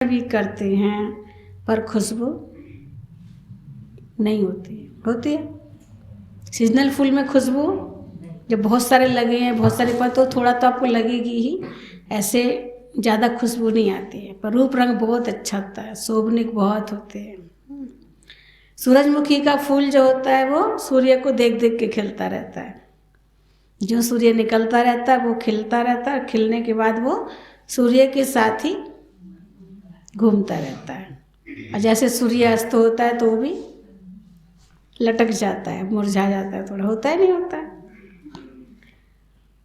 भी करते हैं पर खुशबू नहीं होती है। होती है सीजनल फूल में खुशबू जब बहुत सारे लगे हैं, बहुत सारे पर तो थोड़ा तो आपको लगेगी ही, ऐसे ज़्यादा खुशबू नहीं आती है। पर रूप रंग बहुत अच्छा होता है, शोभनिक बहुत होते हैं। सूरजमुखी का फूल जो होता है वो सूर्य को देख देख के खिलता रहता है। जो सूर्य निकलता रहता है वो खिलता रहता है, खिलने के बाद वो सूर्य के साथ ही घूमता रहता है। और जैसे सूर्य अस्त होता है तो वो भी लटक जाता है, मुरझा जाता है, थोड़ा होता है नहीं होता है।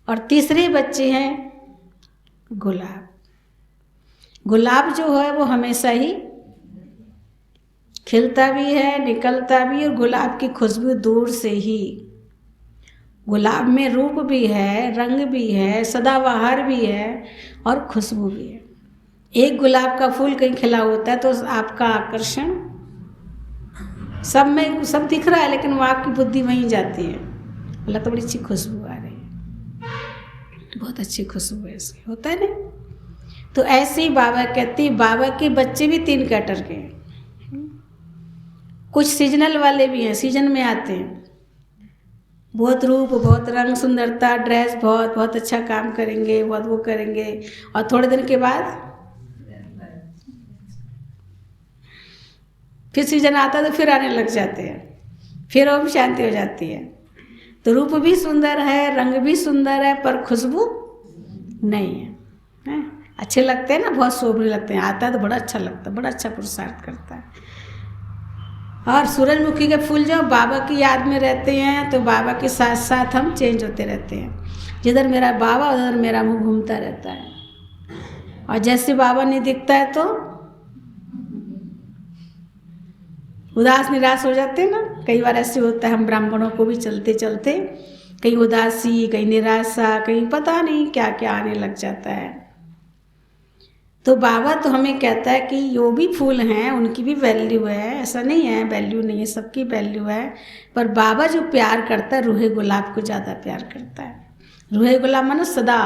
और तीसरे बच्चे हैं गुलाब। गुलाब जो है वो हमेशा ही खिलता भी है, निकलता भी है, और गुलाब की खुशबू दूर से ही। गुलाब में रूप भी है, रंग भी है, सदाबहार भी है और खुशबू भी है। एक गुलाब का फूल कहीं खिला होता है तो आपका आकर्षण सब में, सब दिख रहा है लेकिन वो आपकी बुद्धि वहीं जाती है, बोला तो बड़ी अच्छी खुशबू आ रही है, बहुत अच्छी खुशबू है इसकी, होता है ना। तो ऐसे ही बाबा कहते हैं, बाबा के बच्चे भी 3 कैटर के हैं। कुछ सीजनल वाले भी हैं, सीजन में आते हैं, बहुत रूप, बहुत रंग, सुंदरता, ड्रेस, बहुत बहुत अच्छा काम करेंगे, बहुत वो करेंगे, और थोड़े दिन के बाद फिर सीजन आता है तो फिर आने लग जाते हैं, फिर वो भी शांति हो जाती है। तो रूप भी सुंदर है, रंग भी सुंदर है, पर खुशबू नहीं है। अच्छे लगते हैं ना, बहुत शोभने लगते हैं, आता है तो बड़ा अच्छा लगता है, बड़ा अच्छा पुरुषार्थ करता है। और सूरजमुखी के फूल जो बाबा की याद में रहते हैं तो बाबा के साथ साथ हम चेंज होते रहते हैं। जिधर मेरा बाबा उधर मेरा मुंह घूमता रहता है। और जैसे बाबा नहीं दिखता है तो उदास निराश हो जाते हैं ना। कई बार ऐसे होता है, हम ब्राह्मणों को भी चलते चलते कहीं उदासी, कहीं निराशा, कहीं पता नहीं क्या क्या आने लग जाता है। तो बाबा तो हमें कहता है कि जो भी फूल हैं उनकी भी वैल्यू है, ऐसा नहीं है वैल्यू नहीं है, सबकी वैल्यू है। पर बाबा जो प्यार करता है रूहे गुलाब को ज़्यादा प्यार करता है। रूहे गुलाब मानो सदा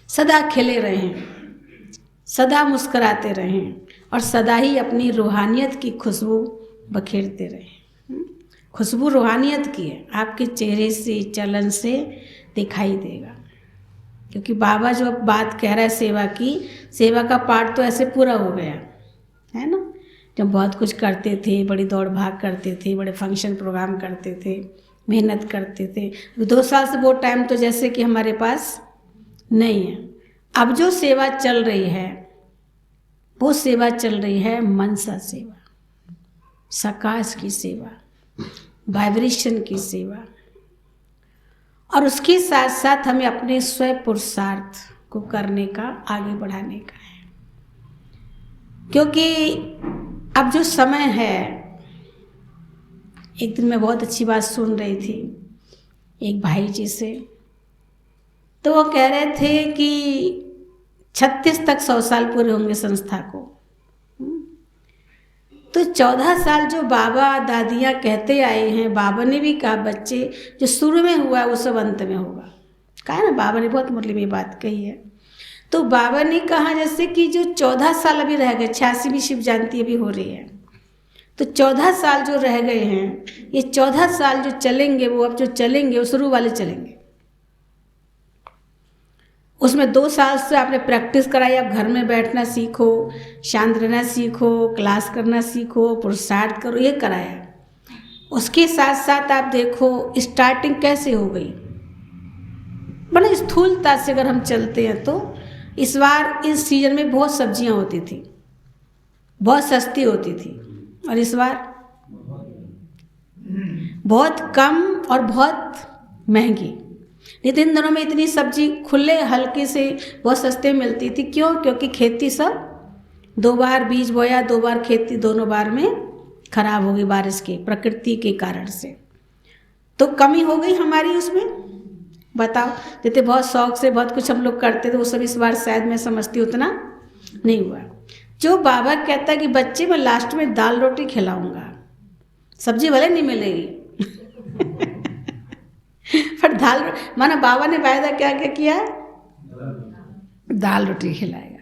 सदा खिले रहें, सदा मुस्कुराते रहें और सदा ही अपनी रूहानियत की खुशबू बखेरते रहें। खुशबू रूहानियत की है, आपके चेहरे से, चलन से दिखाई देगा। क्योंकि बाबा जो अब बात कह रहा है सेवा की, सेवा का पार्ट तो ऐसे पूरा हो गया है ना। जब बहुत कुछ करते थे, बड़ी दौड़ भाग करते थे, बड़े फंक्शन प्रोग्राम करते थे, मेहनत करते थे। 2 साल से वो टाइम तो जैसे कि हमारे पास नहीं है। अब जो सेवा चल रही है वो सेवा चल रही है मनसा सेवा, सकाश की सेवा, वाइब्रेशन की सेवा। और उसके साथ साथ हमें अपने स्वयं पुरुषार्थ को करने का, आगे बढ़ाने का है। क्योंकि अब जो समय है, एक दिन मैं बहुत अच्छी बात सुन रही थी एक भाई जी से, तो वो कह रहे थे कि 36 तक 100 साल पूरे होंगे संस्था को। तो 14 साल जो बाबा दादियाँ कहते आए हैं, बाबा ने भी कहा बच्चे जो शुरू में हुआ वो सब अंत में होगा। कहा ना, बाबा ने बहुत मुरली में बात कही है। तो बाबा ने कहा जैसे कि जो 14 साल अभी रह गए, 86वीं शिव जयंती अभी हो रही है, तो 14 साल जो रह गए हैं, ये 14 साल जो चलेंगे, वो अब जो चलेंगे वो शुरू वाले चलेंगे। उसमें 2 साल से आपने प्रैक्टिस कराई, आप घर में बैठना सीखो, शांत रहना सीखो, क्लास करना सीखो, पुरुषार्थ करो, ये कराया। उसके साथ साथ आप देखो स्टार्टिंग कैसे हो गई। बड़ा स्थूलता से अगर हम चलते हैं तो इस बार इस सीजन में बहुत सब्जियां होती थी, बहुत सस्ती होती थी, और इस बार बहुत कम और बहुत महंगी। नहीं तो इन दिनों में इतनी सब्जी खुले हल्के से बहुत सस्ते मिलती थी। क्यों? क्योंकि खेती सब 2 बार बीज बोया, 2 बार खेती, दोनों बार में खराब हो गई बारिश के, प्रकृति के कारण से। तो कमी हो गई हमारी उसमें। बताओ, जैसे बहुत शौक से बहुत कुछ हम लोग करते थे वो सब इस बार शायद मैं समझती उतना नहीं हुआ। जो बाबा कहता है कि बच्चे मैं लास्ट में दाल रोटी खिलाऊंगा, सब्जी भले नहीं मिलेगी पर दाल, माना बाबा ने वायदा क्या क्या किया है, दाल रोटी खिलाएगा।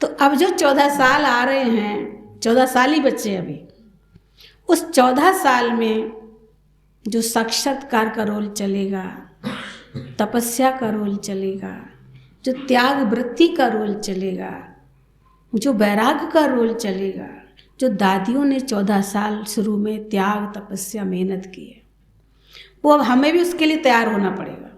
तो अब जो 14 साल आ रहे हैं, 14 साल ही बच्चे अभी, उस 14 साल में जो साक्षात्कार का रोल चलेगा, तपस्या का रोल चलेगा, जो त्याग वृत्ति का रोल चलेगा, जो वैराग्य का रोल चलेगा, जो दादियों ने 14 साल शुरू में त्याग तपस्या मेहनत की है, वो अब हमें भी उसके लिए तैयार होना पड़ेगा।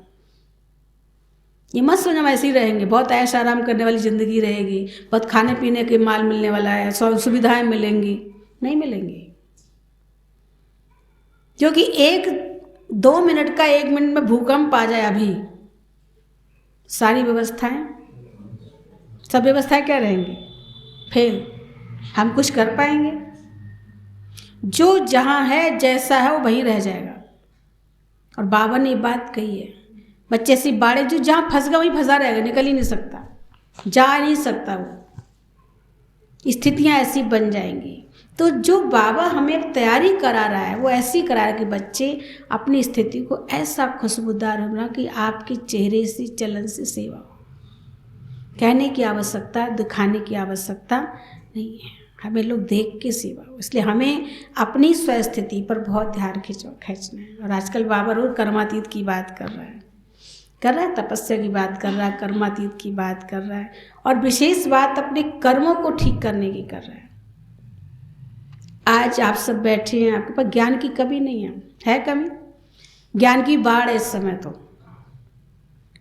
ये मत सोचना हम ऐसे ही रहेंगे, बहुत ऐश आराम करने वाली ज़िंदगी रहेगी, बहुत खाने पीने के माल मिलने वाला है, सुविधाएं मिलेंगी, नहीं मिलेंगी। क्योंकि 1-2 मिनट का 1 मिनट में भूकंप आ जाए, अभी सारी व्यवस्थाएं, सब व्यवस्थाएं क्या रहेंगी, फेल। हम कुछ कर पाएंगे? जो जहाँ है जैसा है वो वहीं रह जाएगा। और बाबा ने ये बात कही है, बच्चे से बाड़े जो जहाँ फंस गया वहीं फंसा रहेगा, निकल ही नहीं सकता, जा नहीं सकता, वो स्थितियाँ ऐसी बन जाएंगी। तो जो बाबा हमें तैयारी करा रहा है वो ऐसी करा रहा है कि बच्चे अपनी स्थिति को ऐसा खुशबूदार बना कि आपके चेहरे से, चलन से सेवा हो। कहने की आवश्यकता, दिखाने की आवश्यकता नहीं है, हमें लोग देख के सेवा हो। इसलिए हमें अपनी स्वस्थिति पर बहुत ध्यान खींचना है। और आजकल बाबा रोज कर्मातीत की बात कर रहा है, तपस्या की बात कर रहा है, कर्मातीत की बात कर रहा है, और विशेष बात अपने कर्मों को ठीक करने की कर रहा है। आज आप सब बैठे हैं, आपके पास ज्ञान की कमी नहीं है कमी? ज्ञान की बाढ़ है इस समय। तो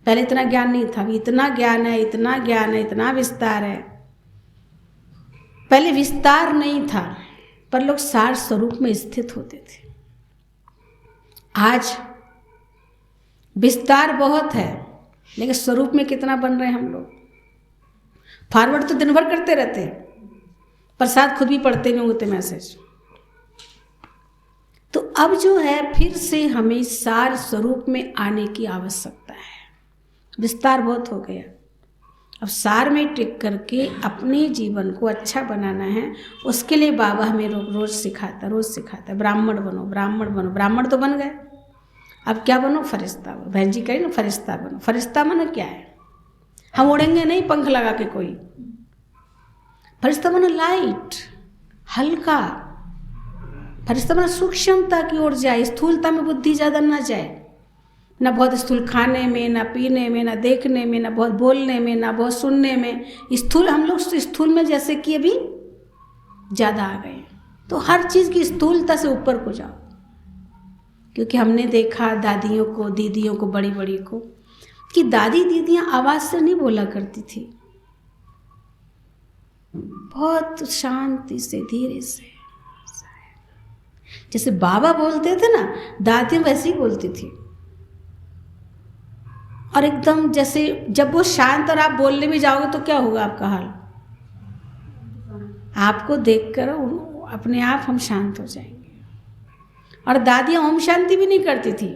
पहले इतना ज्ञान नहीं था, अभी इतना ज्ञान है, इतना ज्ञान है, इतना विस्तार है। पहले विस्तार नहीं था, पर लोग सार स्वरूप में स्थित होते थे। आज विस्तार बहुत है, लेकिन स्वरूप में कितना बन रहे हैं हम लोग? फॉरवर्ड तो दिन भर करते रहते हैं, प्रसाद खुद भी पढ़ते नहीं होते मैसेज। तो अब जो है फिर से हमें सार स्वरूप में आने की आवश्यकता है। विस्तार बहुत हो गया, अब सार में टिक करके अपने जीवन को अच्छा बनाना है। उसके लिए बाबा हमें रोज सिखाता है, ब्राह्मण बनो, ब्राह्मण बनो। ब्राह्मण तो बन गए, अब क्या बनो? फरिश्ता बनो। बहन जी कही ना, फरिश्ता बनो। फरिश्ता बनो क्या है? हम उड़ेंगे नहीं पंख लगा के कोई। फरिश्ता बनो लाइट, हल्का। फरिश्ता बनो सूक्ष्मता की ओर जाए, स्थूलता में बुद्धि ज़्यादा ना जाए, ना बहुत स्थूल खाने में, ना पीने में, ना देखने में, ना बहुत बोलने में, ना बहुत सुनने में। स्थूल हम लोग स्थूल में जैसे कि अभी ज़्यादा आ गए। तो हर चीज़ की स्थूलता से ऊपर को जाओ। क्योंकि हमने देखा दादियों को, दीदियों को, बड़ी बड़ी को, कि दादी दीदियाँ आवाज़ से नहीं बोला करती थी, बहुत शांति से, धीरे से। जैसे बाबा बोलते थे ना, दादियाँ वैसे ही बोलती थी। और एकदम जैसे जब वो शांत और आप बोलने भी जाओगे तो क्या होगा आपका हाल? आपको देखकर अपने आप हम शांत हो जाएंगे। और दादियाँ ओम शांति भी नहीं करती थी।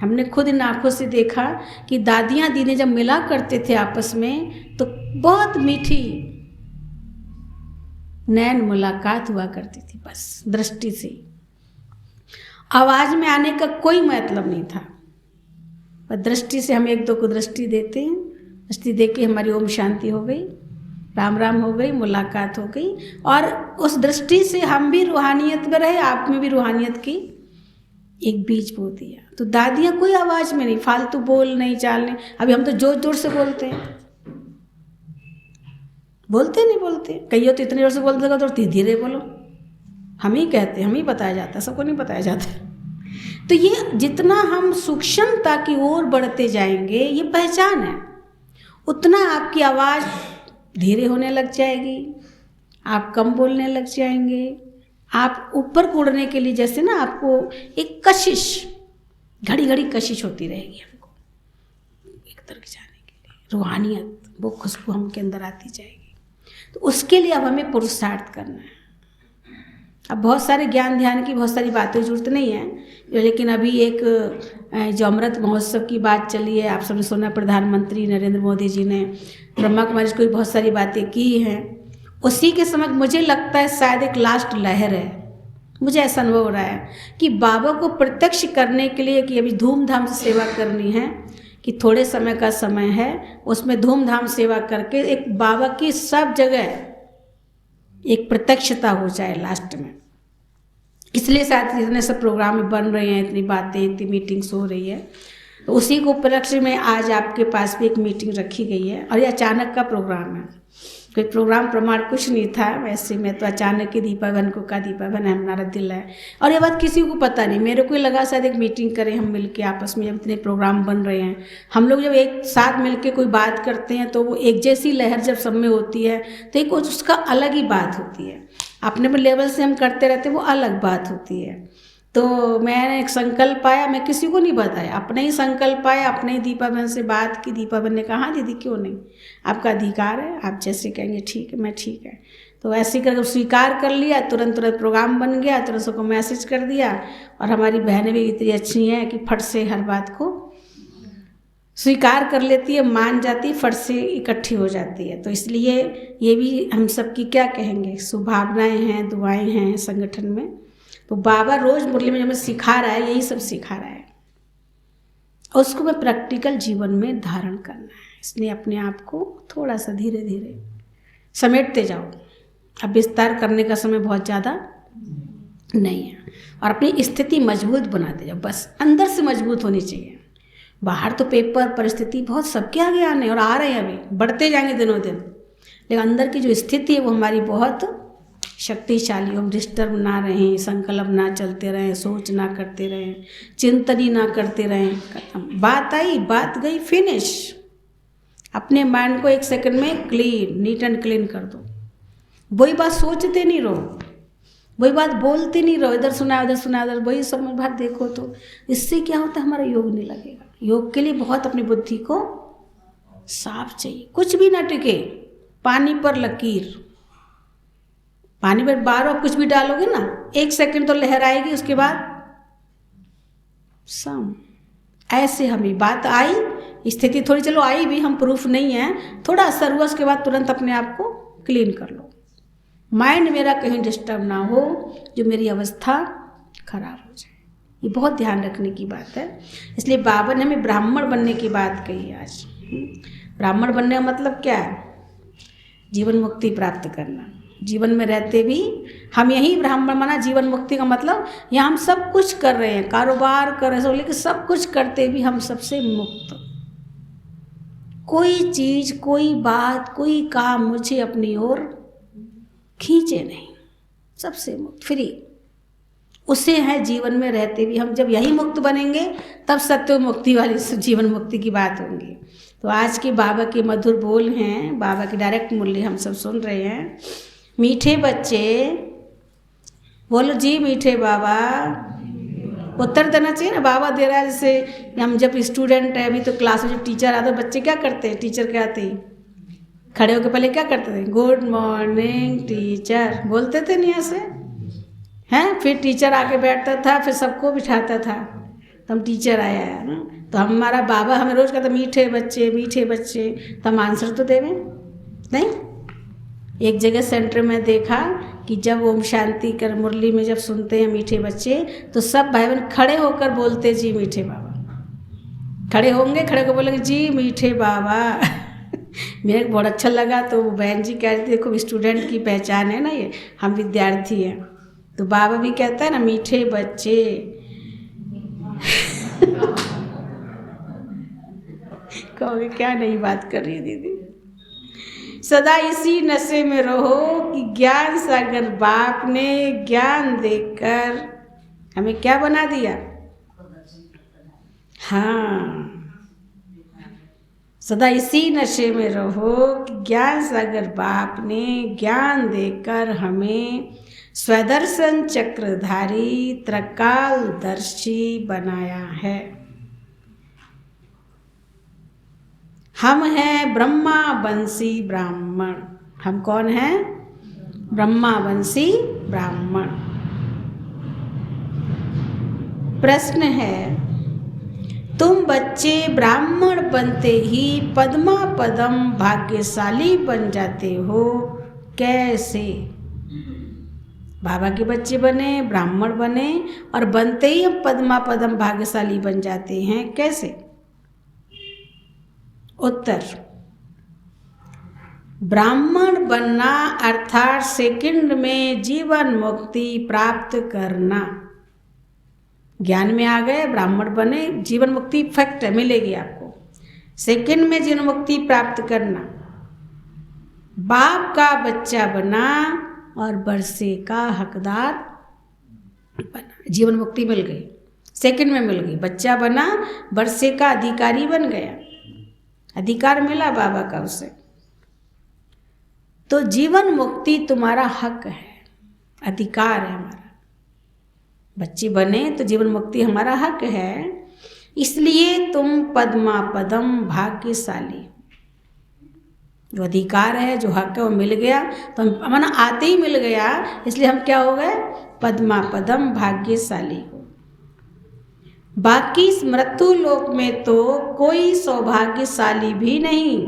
हमने खुद इन आँखों से देखा कि दादियाँ दीदी जब मिला करते थे आपस में तो बहुत मीठी नैन मुलाकात हुआ करती थी, बस दृष्टि से। आवाज़ में आने का कोई मतलब नहीं था, पर दृष्टि से हम एक दो को दृष्टि देते हैं। दृष्टि दे के हमारी ओम शांति हो गई, राम राम हो गई, मुलाकात हो गई। और उस दृष्टि से हम भी रूहानियत में रहे, आप में भी रूहानियत की एक बीज बो दिया। तो दादियाँ कोई आवाज़ में नहीं, फालतू बोल नहीं, चाल नहीं। अभी हम तो जोर जोर से बोलते हैं, बोलते नहीं बोलते। कहिए तो इतने जोर से बोलते हो तो धीरे बोलो। हम ही कहते, हम ही बताया जाता, सबको नहीं बताया जाता। तो ये जितना हम सूक्ष्मता की ओर बढ़ते जाएंगे, ये पहचान है, उतना आपकी आवाज़ धीरे होने लग जाएगी, आप कम बोलने लग जाएंगे। आप ऊपर को उड़ने के लिए जैसे ना आपको एक कशिश, घड़ी घड़ी कशिश होती रहेगी हमको एक तरफ जाने के लिए, रूहानियत, वो खुशबू हमके अंदर आती जाएगी। तो उसके लिए अब हमें पुरुषार्थ करना है। अब बहुत सारे ज्ञान ध्यान की बहुत सारी बातें जरूरत नहीं है, लेकिन अभी एक जो अमृत महोत्सव की बात चली है, आप सबने सुना, प्रधानमंत्री नरेंद्र मोदी जी ने ब्रह्मा कुमारी को बहुत सारी बातें की हैं। उसी के समय मुझे लगता है शायद एक लास्ट लहर है, मुझे ऐसा अनुभव हो रहा है कि बाबा को प्रत्यक्ष करने के लिए कि अभी धूमधाम से सेवा करनी है, कि थोड़े समय का समय है, उसमें धूमधाम सेवा करके एक बाबा की सब जगह एक प्रत्यक्षता हो जाए लास्ट में। इसलिए शायद इतने सब प्रोग्राम बन रहे हैं, इतनी बातें, इतनी मीटिंग्स हो रही है। तो उसी को उपलक्ष्य में आज आपके पास भी एक मीटिंग रखी गई है। और ये अचानक का प्रोग्राम है, कोई प्रोग्राम प्रमाण कुछ नहीं था। वैसे में तो अचानक ही दीपा बहन को कहा, दीपा बहन हमारा दिल है, और ये बात किसी को पता नहीं, मेरे को लगा शायद एक मीटिंग करें हम मिलके आपस में। जब इतने प्रोग्राम बन रहे हैं, हम लोग जब एक साथ मिलके कोई बात करते हैं तो वो एक जैसी लहर जब सब में होती है तो एक उसका अलग ही बात होती है। अपने लेवल से हम करते रहते हैं, वो अलग बात होती है। तो मैंने एक संकल्प आया, मैं किसी को नहीं बताया, अपने ही संकल्प आया, अपने ही दीपा बहन से बात की। दीपा बहन ने कहा हाँ दीदी क्यों नहीं, आपका अधिकार है, आप जैसे कहेंगे ठीक है, मैं ठीक है। तो ऐसे करके स्वीकार कर लिया, तुरंत प्रोग्राम बन गया, तुरंत सबको मैसेज कर दिया। और हमारी बहनें भी इतनी अच्छी हैं कि फट से हर बात को स्वीकार कर लेती है, मान जाती, फट से इकट्ठी हो जाती है। तो इसलिए ये भी हम सबकी क्या कहेंगे शुभभावनाएँ हैं, दुआएँ हैं संगठन में। तो बाबा रोज मुरली में जो हमें सिखा रहा है, यही सब सिखा रहा है, और उसको मैं प्रैक्टिकल जीवन में धारण करना है। इसलिए अपने आप को थोड़ा सा धीरे धीरे समेटते जाओ। अब विस्तार करने का समय बहुत ज़्यादा नहीं है, और अपनी स्थिति मजबूत बनाते जाओ। बस अंदर से मजबूत होनी चाहिए। बाहर तो पेपर परिस्थिति बहुत सबके आगे आने और आ रहे हैं, अभी बढ़ते जाएंगे दिनों दिन, लेकिन अंदर की जो स्थिति है वो हमारी बहुत शक्तिशाली। हम डिस्टर्ब ना रहें, संकल्प ना चलते रहें, सोच ना करते रहें, चिंतन ही ना करते रहें, खत्म। बात आई, बात गई, फिनिश। अपने माइंड को एक सेकंड में क्लीन, नीट एंड क्लीन कर दो। वही बात सोचते नहीं रहो, वही बात बोलते नहीं रहो, इधर सुना उधर सुना उधर, वही सब बात देखो। तो इससे क्या होता है, हमारा योग नहीं लगेगा। योग के लिए बहुत अपनी बुद्धि को साफ चाहिए, कुछ भी ना टिके। पानी पर लकीर, पानी में बार कुछ भी डालोगे ना, एक सेकंड तो लहर आएगी, उसके बाद सम। ऐसे हमें बात आई, स्थिति थोड़ी चलो आई भी, हम प्रूफ नहीं है, थोड़ा असर हुआ, उसके बाद तुरंत अपने आप को क्लीन कर लो। माइंड मेरा कहीं डिस्टर्ब ना हो, जो मेरी अवस्था खराब हो जाए। ये बहुत ध्यान रखने की बात है। इसलिए बाबा ने हमें ब्राह्मण बनने की बात कही है आज। ब्राह्मण बनने का मतलब क्या है? जीवन मुक्ति प्राप्त करना। जीवन में रहते भी हम यही ब्राह्मण माना। जीवन मुक्ति का मतलब यहाँ हम सब कुछ कर रहे हैं, कारोबार कर रहे हैं, लेकिन सब कुछ करते भी हम सबसे मुक्त। कोई चीज, कोई बात, कोई काम मुझे अपनी ओर खींचे नहीं, सबसे मुक्त, फ्री। उससे है जीवन में रहते भी हम जब यही मुक्त बनेंगे, तब सत्य मुक्ति वाली जीवन मुक्ति की बात होंगी। तो आज के बाबा के मधुर बोल हैं, बाबा की डायरेक्ट मुरली हम सब सुन रहे हैं। मीठे बच्चे बोलो जी, मीठे बाबा। उत्तर देना चाहिए ना, बाबा दे रहा है। जैसे हम जब स्टूडेंट है, अभी तो क्लास में जब टीचर आते बच्चे क्या करते हैं, टीचर के आते ही खड़े होकर पहले क्या करते थे, गुड मॉर्निंग टीचर बोलते थे नहीं ऐसे हैं। फिर टीचर आके बैठता था, फिर सबको बिठाता था, तो हम टीचर आया है ना। तो हमारा बाबा हमें रोज कहता मीठे बच्चे, मीठे बच्चे, तो हम आंसर तो देवें नहीं। एक जगह सेंटर में देखा कि जब ओम शांति कर मुरली में जब सुनते हैं मीठे बच्चे, तो सब भाई बहन खड़े होकर बोलते जी मीठे बाबा। खड़े होंगे, खड़े होकर बोलेंगे जी मीठे बाबा। मेरे को बहुत अच्छा लगा। तो वो बहन जी कह रही थी देखो स्टूडेंट की पहचान है ना, ये हम विद्यार्थी हैं। तो बाबा भी कहता है ना मीठे बच्चे। कहोगे क्या नई बात कर रही है दीदी। सदा इसी नशे में रहो कि ज्ञान सागर बाप ने ज्ञान देकर हमें क्या बना दिया। हाँ, सदा इसी नशे में रहो कि ज्ञान सागर बाप ने ज्ञान देकर हमें स्वदर्शन चक्रधारी त्रिकालदर्शी बनाया है। हम हैं ब्रह्मा वंशी ब्राह्मण। हम कौन हैं? ब्रह्मा वंशी ब्राह्मण। प्रश्न है, तुम बच्चे ब्राह्मण बनते ही पद्मा पदम भाग्यशाली बन जाते हो, कैसे? बाबा के बच्चे बने, ब्राह्मण बने, और बनते ही हम पद्मा पदम भाग्यशाली बन जाते हैं, कैसे? उत्तर, ब्राह्मण बनना अर्थात सेकंड में जीवन मुक्ति प्राप्त करना। ज्ञान में आ गए, ब्राह्मण बने, जीवन मुक्ति फैक्ट है, मिलेगी आपको। सेकंड में जीवन मुक्ति प्राप्त करना, बाप का बच्चा बना और वर्षे का हकदार बना, जीवन मुक्ति मिल गई, सेकंड में मिल गई। बच्चा बना, वर्षे का अधिकारी बन गया, अधिकार मिला बाबा का उसे। तो जीवन मुक्ति तुम्हारा हक है, अधिकार है हमारा। बच्चे बने तो जीवन मुक्ति हमारा हक है, इसलिए तुम पद्मा पदम भाग्यशाली। जो अधिकार है, जो हक है, वो मिल गया तो हम माना आते ही मिल गया, इसलिए हम क्या हो गए, पद्मा पदम भाग्यशाली हो। बाकी मृत्यु लोक में तो कोई सौभाग्यशाली भी नहीं।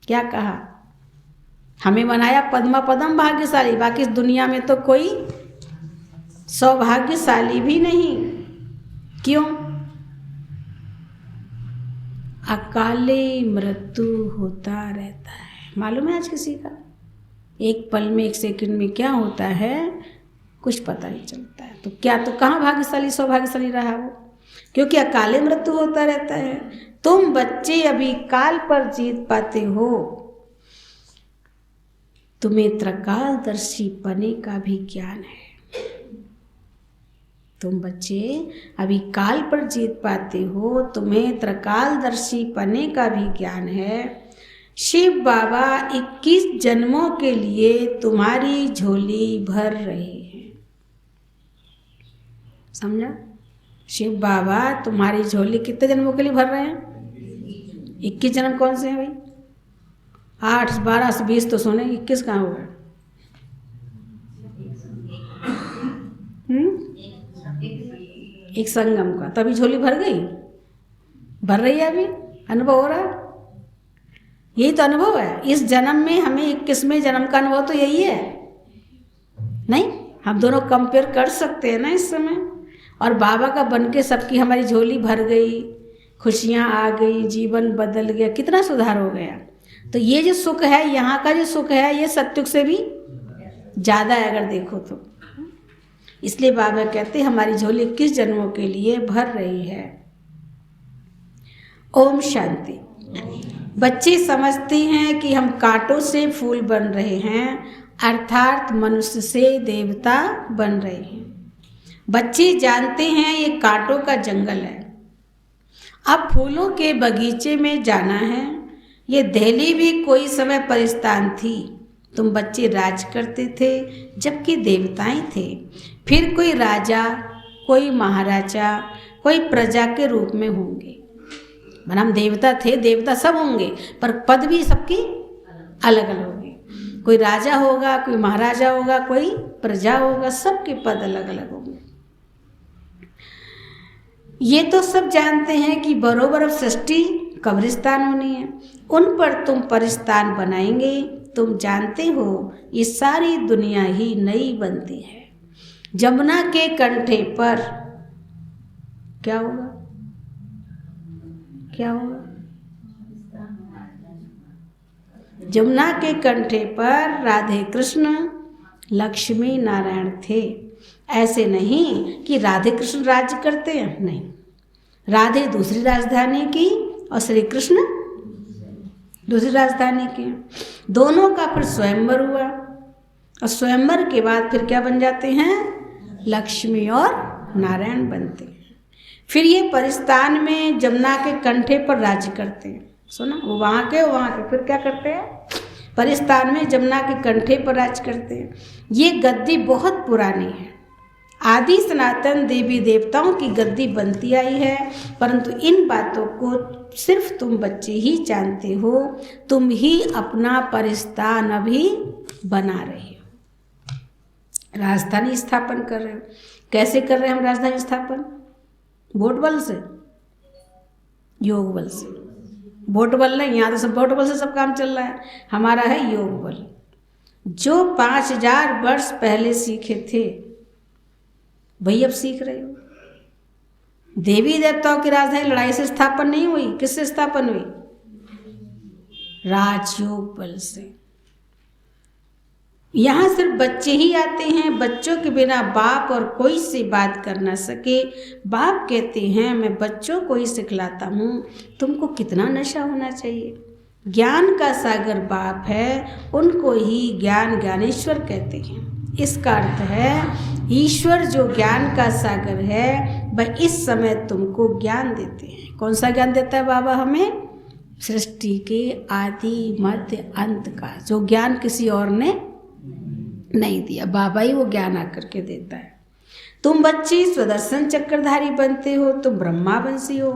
क्या कहा, हमें बनाया पद्मा पदम भाग्यशाली, बाकी इस दुनिया में तो कोई सौभाग्यशाली भी नहीं। क्यों? अकाले मृत्यु होता रहता है। मालूम है आज किसी का? एक पल में, एक सेकंड में क्या होता है कुछ पता नहीं चलता है। तो क्या, तो कहाँ भाग्यशाली सौभाग्यशाली रहा वो? क्योंकि अकाले मृत्यु होता रहता है। तुम बच्चे अभी काल पर जीत पाते हो, तुम्हें त्रिकालदर्शी पने का भी ज्ञान है। तुम बच्चे अभी काल पर जीत पाते हो, तुम्हें त्रिकालदर्शी पने का भी ज्ञान है। शिव बाबा 21 जन्मों के लिए तुम्हारी झोली भर रहे हैं। समझा? शिव बाबा तुम्हारी झोली कितने जन्मों के लिए भर रहे हैं? 21 जन्म कौन से हैं भाई? 8, 12 से 20 तो सोने, 21 कहाँ हो गए? एक संगम का, तभी झोली भर गई, भर रही है, अभी अनुभव हो रहा है। यही तो अनुभव है। इस जन्म में हमें 21वें जन्म का अनुभव तो यही है। नहीं, हम दोनों कंपेयर कर सकते हैं ना इस समय। और बाबा का बन के सबकी हमारी झोली भर गई, खुशियाँ आ गई, जीवन बदल गया, कितना सुधार हो गया। तो ये जो सुख है, यहाँ का जो सुख है, ये सत्युग से भी ज़्यादा है अगर देखो तो। इसलिए बाबा कहते हैं हमारी झोली 21 जन्मों के लिए भर रही है। ओम शांति। बच्चे समझते हैं कि हम कांटों से फूल बन रहे हैं, अर्थात मनुष्य से देवता बन रहे हैं। बच्चे जानते हैं ये कांटों का जंगल है, अब फूलों के बगीचे में जाना है। ये दिल्ली भी कोई समय परिस्तान थी, तुम बच्चे राज करते थे जबकि देवताएं थे। फिर कोई राजा, कोई महाराजा, कोई प्रजा के रूप में होंगे। माना हम देवता थे, देवता सब होंगे, पर पद भी सबकी अलग अलग होगी। कोई राजा होगा, कोई महाराजा होगा, कोई प्रजा होगा, सबके पद अलग अलग होंगे। ये तो सब जानते हैं कि बरोबर अब सृष्टि कब्रिस्तान होनी है, उन पर तुम परिस्तान बनाएंगे। तुम जानते हो ये सारी दुनिया ही नई बनती है। जमुना के कंठे पर क्या होगा? क्या होगा? जमुना के कंठे पर राधे कृष्ण लक्ष्मी नारायण थे। ऐसे नहीं कि राधे कृष्ण राज्य करते हैं, नहीं। राधे दूसरी राजधानी की और श्री कृष्ण दूसरी राजधानी की। दोनों का फिर स्वयंवर हुआ, और स्वयंवर के बाद फिर क्या बन जाते हैं? लक्ष्मी और नारायण बनते हैं। फिर ये परिस्तान में जमुना के कंठे पर राज्य करते हैं। सुना, वो वहाँ के फिर क्या करते हैं? परिस्तान में जमुना के कंठे पर राज्य करते हैं। ये गद्दी बहुत पुरानी है, आदि सनातन देवी देवताओं की गद्दी बनती आई है, परंतु इन बातों को सिर्फ तुम बच्चे ही जानते हो। तुम ही अपना परिस्तान अभी बना रहे हो, राजधानी स्थापन कर रहे हो। कैसे कर रहे हैं हम राजधानी स्थापन? वोट बल से, योग बल से। वोट बल नहीं, यहाँ तो सब वोट बल से सब काम चल रहा है। हमारा है योग बल। जो 5000 वर्ष पहले सीखे थे वही अब सीख रहे हो। देवी देवताओं की राजधानी लड़ाई से स्थापन नहीं हुई, किससे स्थापन हुई? राजयोग बल से। यहाँ सिर्फ बच्चे ही आते हैं, बच्चों के बिना बाप और कोई से बात कर ना सके। बाप कहते हैं मैं बच्चों को ही सिखलाता हूँ, तुमको कितना नशा होना चाहिए। ज्ञान का सागर बाप है, उनको ही ज्ञान ज्ञानेश्वर कहते हैं। इसका अर्थ है ईश्वर जो ज्ञान का सागर है वह इस समय तुमको ज्ञान देते हैं। कौन सा ज्ञान देता है बाबा हमें? सृष्टि के आदि मध्य अंत का, जो ज्ञान किसी और ने नहीं दिया, बाबा ही वो ज्ञान आकर के देता है। तुम बच्चे स्वदर्शन चक्रधारी बनते हो, तुम ब्रह्मा वंशी हो।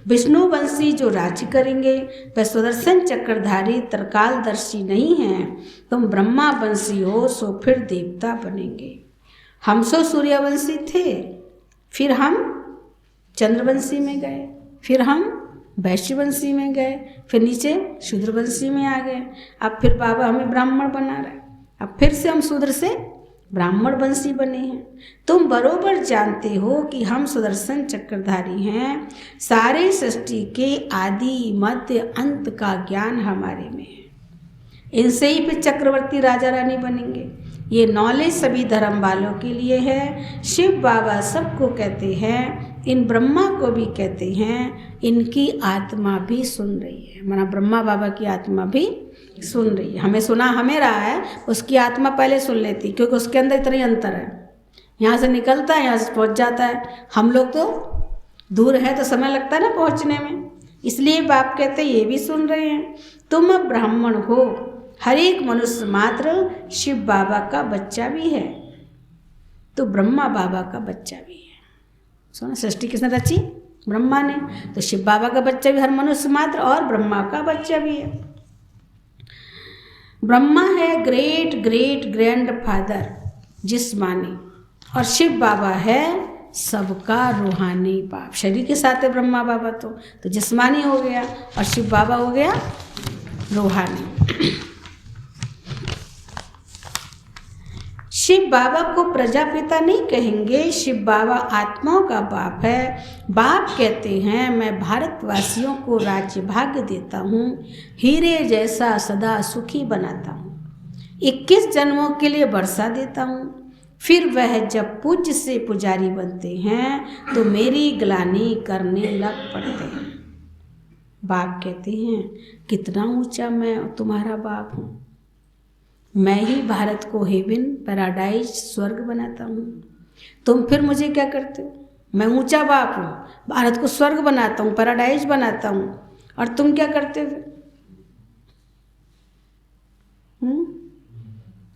विष्णु वंशी जो राज्य करेंगे वह स्वदर्शन चक्रधारी त्रिकालदर्शी नहीं है। तुम ब्रह्मा वंशी हो, सो फिर देवता बनेंगे। हम सो सूर्यवंशी थे, फिर हम चंद्रवंशी में गए, फिर हम वैश्यवंशी में गए, फिर नीचे शूद्रवंशी में आ गए। अब फिर बाबा हमें ब्राह्मण बना रहा है, अब फिर से हम शूद्र से ब्राह्मण वंशी बने हैं। तुम बरोबर जानते हो कि हम सुदर्शन चक्रधारी हैं। सारे सृष्टि के आदि मध्य अंत का ज्ञान हमारे में है। इनसे ही फिर चक्रवर्ती राजा रानी बनेंगे। ये नॉलेज सभी धर्म वालों के लिए है। शिव बाबा सबको कहते हैं, इन ब्रह्मा को भी कहते हैं, इनकी आत्मा भी सुन रही है। माना ब्रह्मा बाबा की आत्मा भी सुन रही है। हमें सुना हमें रहा है, उसकी आत्मा पहले सुन लेती, क्योंकि उसके अंदर इतना ही अंतर है। यहाँ से निकलता है, यहाँ से पहुँच जाता है। हम लोग तो दूर है तो समय लगता है ना पहुँचने में, इसलिए बाप कहते ये भी सुन रहे हैं। तुम अब ब्राह्मण हो, हर एक मनुष्य मात्र शिव बाबा का बच्चा भी है, तो ब्रह्मा बाबा का बच्चा भी है। सुना, सृष्टि किसने रची? ब्रह्मा ने। तो शिव बाबा का बच्चा भी हर मनुष्य मात्र और ब्रह्मा का बच्चा भी है। ब्रह्मा है ग्रेट ग्रेट ग्रैंड फादर जिस्मानी, और शिव बाबा है सबका रूहानी बाप। शरीर के साथ है ब्रह्मा बाबा, तो जिस्मानी हो गया और शिव बाबा हो गया रूहानी। शिव बाबा को प्रजापिता नहीं कहेंगे, शिव बाबा आत्माओं का बाप है। बाप कहते हैं मैं भारतवासियों को राज्य भाग्य देता हूँ, हीरे जैसा सदा सुखी बनाता हूँ, 21 जन्मों के लिए वर्षा देता हूँ। फिर वह जब पूज्य से पुजारी बनते हैं तो मेरी ग्लानि करने लग पड़ते हैं। बाप कहते हैं कितना ऊंचा मैं तुम्हारा बाप हूँ, मैं ही भारत को हेवन पैराडाइज स्वर्ग बनाता हूँ। तुम फिर मुझे क्या करते हो? मैं ऊंचा बाप हूँ, भारत को स्वर्ग बनाता हूँ, पैराडाइज बनाता हूँ, और तुम क्या करते हो?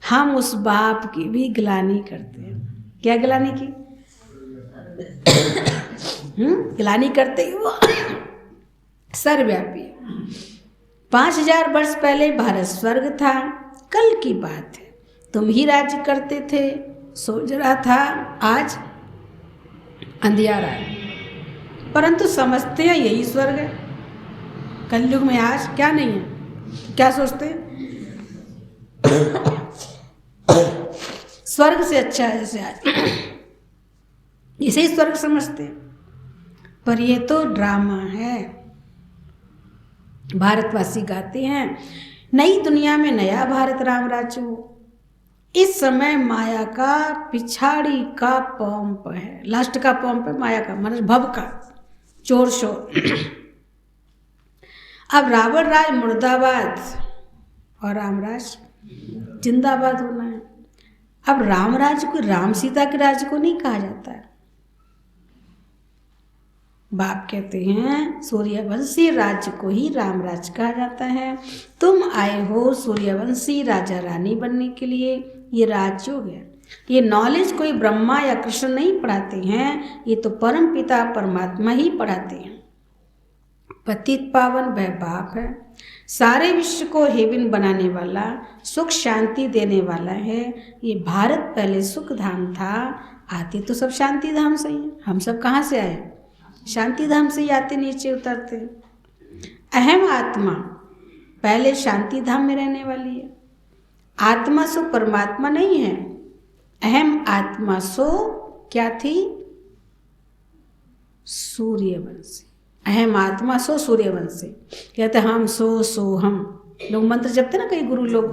हम उस बाप की भी ग्लानि करते हैं। क्या ग्लानि की? ग्लानि करते ही वो सर्वव्यापी। 5000 वर्ष पहले भारत स्वर्ग था, कल की बात है। तुम ही राज्य करते थे, सोच रहा था आज अंधियारा है, परंतु समझते हैं यही स्वर्ग है। कलयुग में आज क्या नहीं है, क्या सोचते हैं? स्वर्ग से अच्छा है जैसे आज, इसे ही स्वर्ग समझते हैं। पर ये तो ड्रामा है। भारतवासी गाते हैं नई दुनिया में नया भारत राम राज्य हो। इस समय माया का पिछाड़ी का पंप है, लास्ट का पंप है माया का, मतलब भव का चोर शोर। अब रावण राज मुर्दाबाद और रामराज जिंदाबाद होना है। अब राम राज्य को, राम सीता के राज्य को नहीं कहा जाता है। बाप कहते हैं सूर्यवंशी राज्य को ही राम राज्य कहा जाता है। तुम आए हो सूर्यवंशी राजा रानी बनने के लिए, ये राज्य हो गया। ये नॉलेज कोई ब्रह्मा या कृष्ण नहीं पढ़ाते हैं, ये तो परम पिता परमात्मा ही पढ़ाते हैं। पतित पावन वह बाप है, सारे विश्व को हेवन बनाने वाला, सुख शांति देने वाला है। ये भारत पहले सुख धाम था, आते तो सब शांति धाम से ही। हम सब कहाँ से आए? शांति धाम से ही आते, नीचे उतरते। अहम आत्मा पहले शांति धाम में रहने वाली है। आत्मा सो परमात्मा नहीं है, अहम आत्मा सो क्या थी? सूर्यवंशी। अहम आत्मा सो सूर्यवंशी। कहते हम सो हम, लोग मंत्र जपते ना, कई गुरु लोग,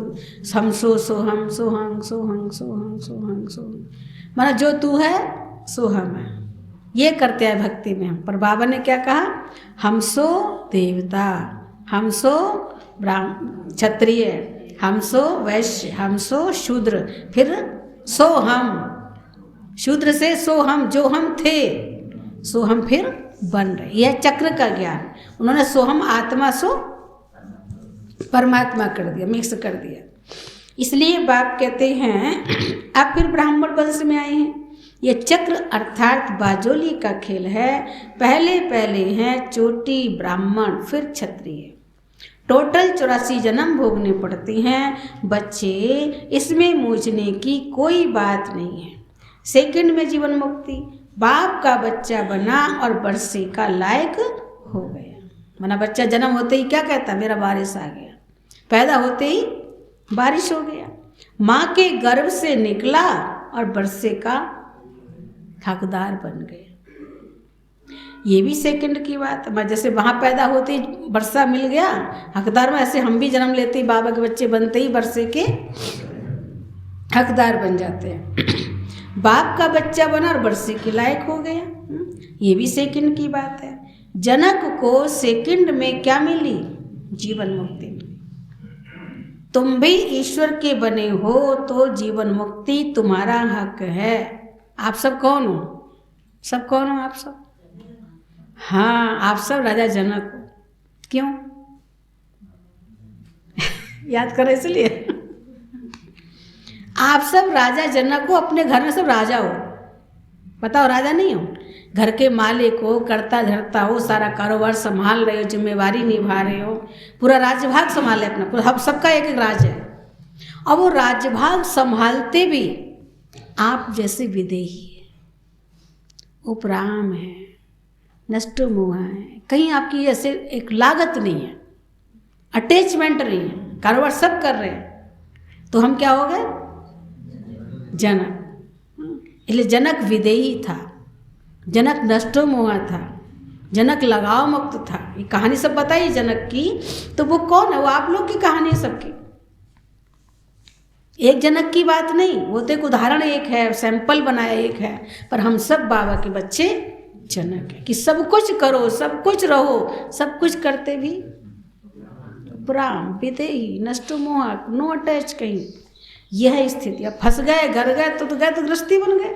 हम सोहम सोहंग सोहंग सोहंग सोहंग सोहंग, माना जो तू है सो हम है, ये करते हैं भक्ति में हम। पर बाबा ने क्या कहा, हम सो देवता, हम सो क्षत्रिय, हम सो वैश्य, हम सो शूद्र, फिर सो हम, शूद्र से सो हम, जो हम थे सो हम फिर बन रहे। यह चक्र का ज्ञान उन्होंने सो हम आत्मा सो परमात्मा कर दिया, मिक्स कर दिया। इसलिए बाप कहते हैं आप फिर ब्राह्मण वंश में आए हैं। ये चक्र अर्थात बाजोली का खेल है। पहले पहले हैं चोटी ब्राह्मण, फिर क्षत्रिय, टोटल 84 जन्म भोगने पड़ते हैं बच्चे, इसमें मूझने की कोई बात नहीं है। सेकंड में जीवन मुक्ति, बाप का बच्चा बना और बरसे का लायक हो गया। माना बच्चा जन्म होते ही क्या कहता, मेरा वारिस आ गया, पैदा होते ही बारिश हो गया, माँ के गर्भ से निकला और बरसे का हकदार बन गए। ये भी सेकंड की बात है। जैसे वहाँ पैदा होते ही वर्षा मिल गया हकदार में, ऐसे हम भी जन्म लेते ही बाबा के बच्चे बनते ही वर्षे के हकदार बन जाते हैं। बाप का बच्चा बना और वर्षे के लायक हो गया, ये भी सेकंड की बात है। जनक को सेकंड में क्या मिली, जीवन मुक्ति मिली। तुम भी ईश्वर के बने हो तो जीवन मुक्ति तुम्हारा हक है। आप सब कौन हो, सब कौन हो आप सब? हाँ, आप सब राजा जनक हो। क्यों याद करो, इसलिए आप सब राजा जनक हो, अपने घर में सब राजा हो। बताओ, राजा नहीं हो, घर के मालिक हो, करता धरता हो, सारा कारोबार संभाल रहे हो, जिम्मेवारी निभा रहे हो, पूरा राज्यभाग संभाले अपना, पूरा हम सबका एक एक राज्य है। और वो राज्यभाग संभालते भी आप जैसे विदेही है, उपराम है, नष्ट मोह है, कहीं आपकी ऐसे एक लागत नहीं है, अटैचमेंट नहीं है, कारोबार सब कर रहे हैं, तो हम क्या हो गए, जनक। इसलिए जनक विदेही था, जनक नष्टो मोह था, जनक लगाव मुक्त था। ये कहानी सब बताई जनक की, तो वो कौन है, वो आप लोग की कहानी सबकी, एक जनक की बात नहीं, वो तो एक उदाहरण एक है, सैंपल बनाया एक है। पर हम सब बाबा के बच्चे जनक है कि सब कुछ करो, सब कुछ रहो, सब कुछ करते भी ब्राह्म विदेही नष्ट मोह, नो अटैच कहीं। यह स्थिति, अब फंस गए, घर गए तो गृहस्थी बन गए,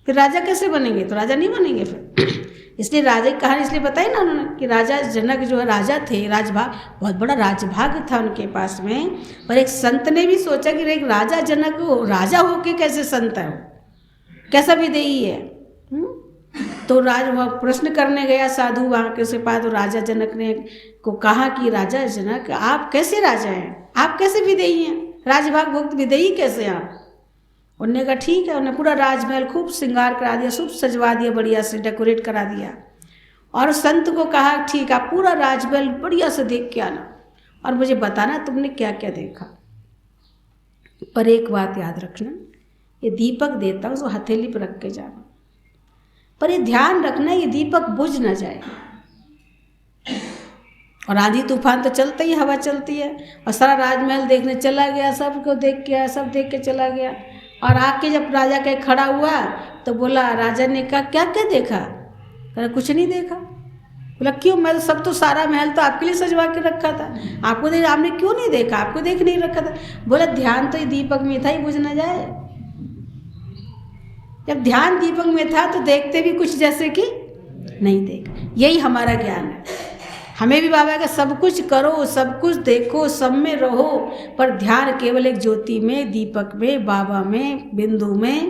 फिर राजा कैसे बनेंगे, तो राजा नहीं बनेंगे फिर। इसलिए राजा की कहानी इसलिए बताई ना उन्होंने कि राजा जनक जो है राजा थे, राजभाग, बहुत बड़ा राजभाग था उनके पास में। पर एक संत ने भी सोचा कि एक राजा जनक हो, राजा हो के कैसे संत है, कैसा विदेही है। तो प्रश्न करने गया साधु वहाँ के पास, तो राजा जनक ने को कहा कि राजा जनक आप कैसे राजा हैं, आप कैसे विदेही हैं, राजभाग भुक्त विदेही कैसे हैं आप। उन्होंने कहा ठीक है, उन्हें पूरा राजमहल खूब श्रृंगार करा दिया, खूब सजवा दिया, बढ़िया से डेकोरेट करा दिया। और संत को कहा ठीक, आप पूरा राजमहल बढ़िया से देख के आना और मुझे बताना तुमने क्या क्या देखा। पर एक बात याद रखना, ये दीपक देता हूँ, उसको हथेली पर रख के जाना, पर ये ध्यान रखना ये दीपक बुझ ना जाए। और आंधी तूफान तो चलता ही, हवा चलती है, और सारा राजमहल देखने चला गया, सबको देख के आया, सब देख के चला गया। और आके जब राजा के खड़ा हुआ तो बोला, राजा ने कहा क्या क्या देखा, कहा कुछ नहीं देखा। बोला क्यों, मैं सब तो सारा महल तो आपके लिए सजवा के रखा था, आपको देख, आपने क्यों नहीं देखा, आपको देख नहीं रखा था। बोला ध्यान तो ये दीपक में था, ही बुझ ना जाए। जब ध्यान दीपक में था तो देखते भी कुछ जैसे कि नहीं देखा। यही हमारा ज्ञान है, हमें भी बाबा का सब कुछ करो, सब कुछ देखो, सब में रहो, पर ध्यान केवल एक ज्योति में, दीपक में, बाबा में, बिंदु में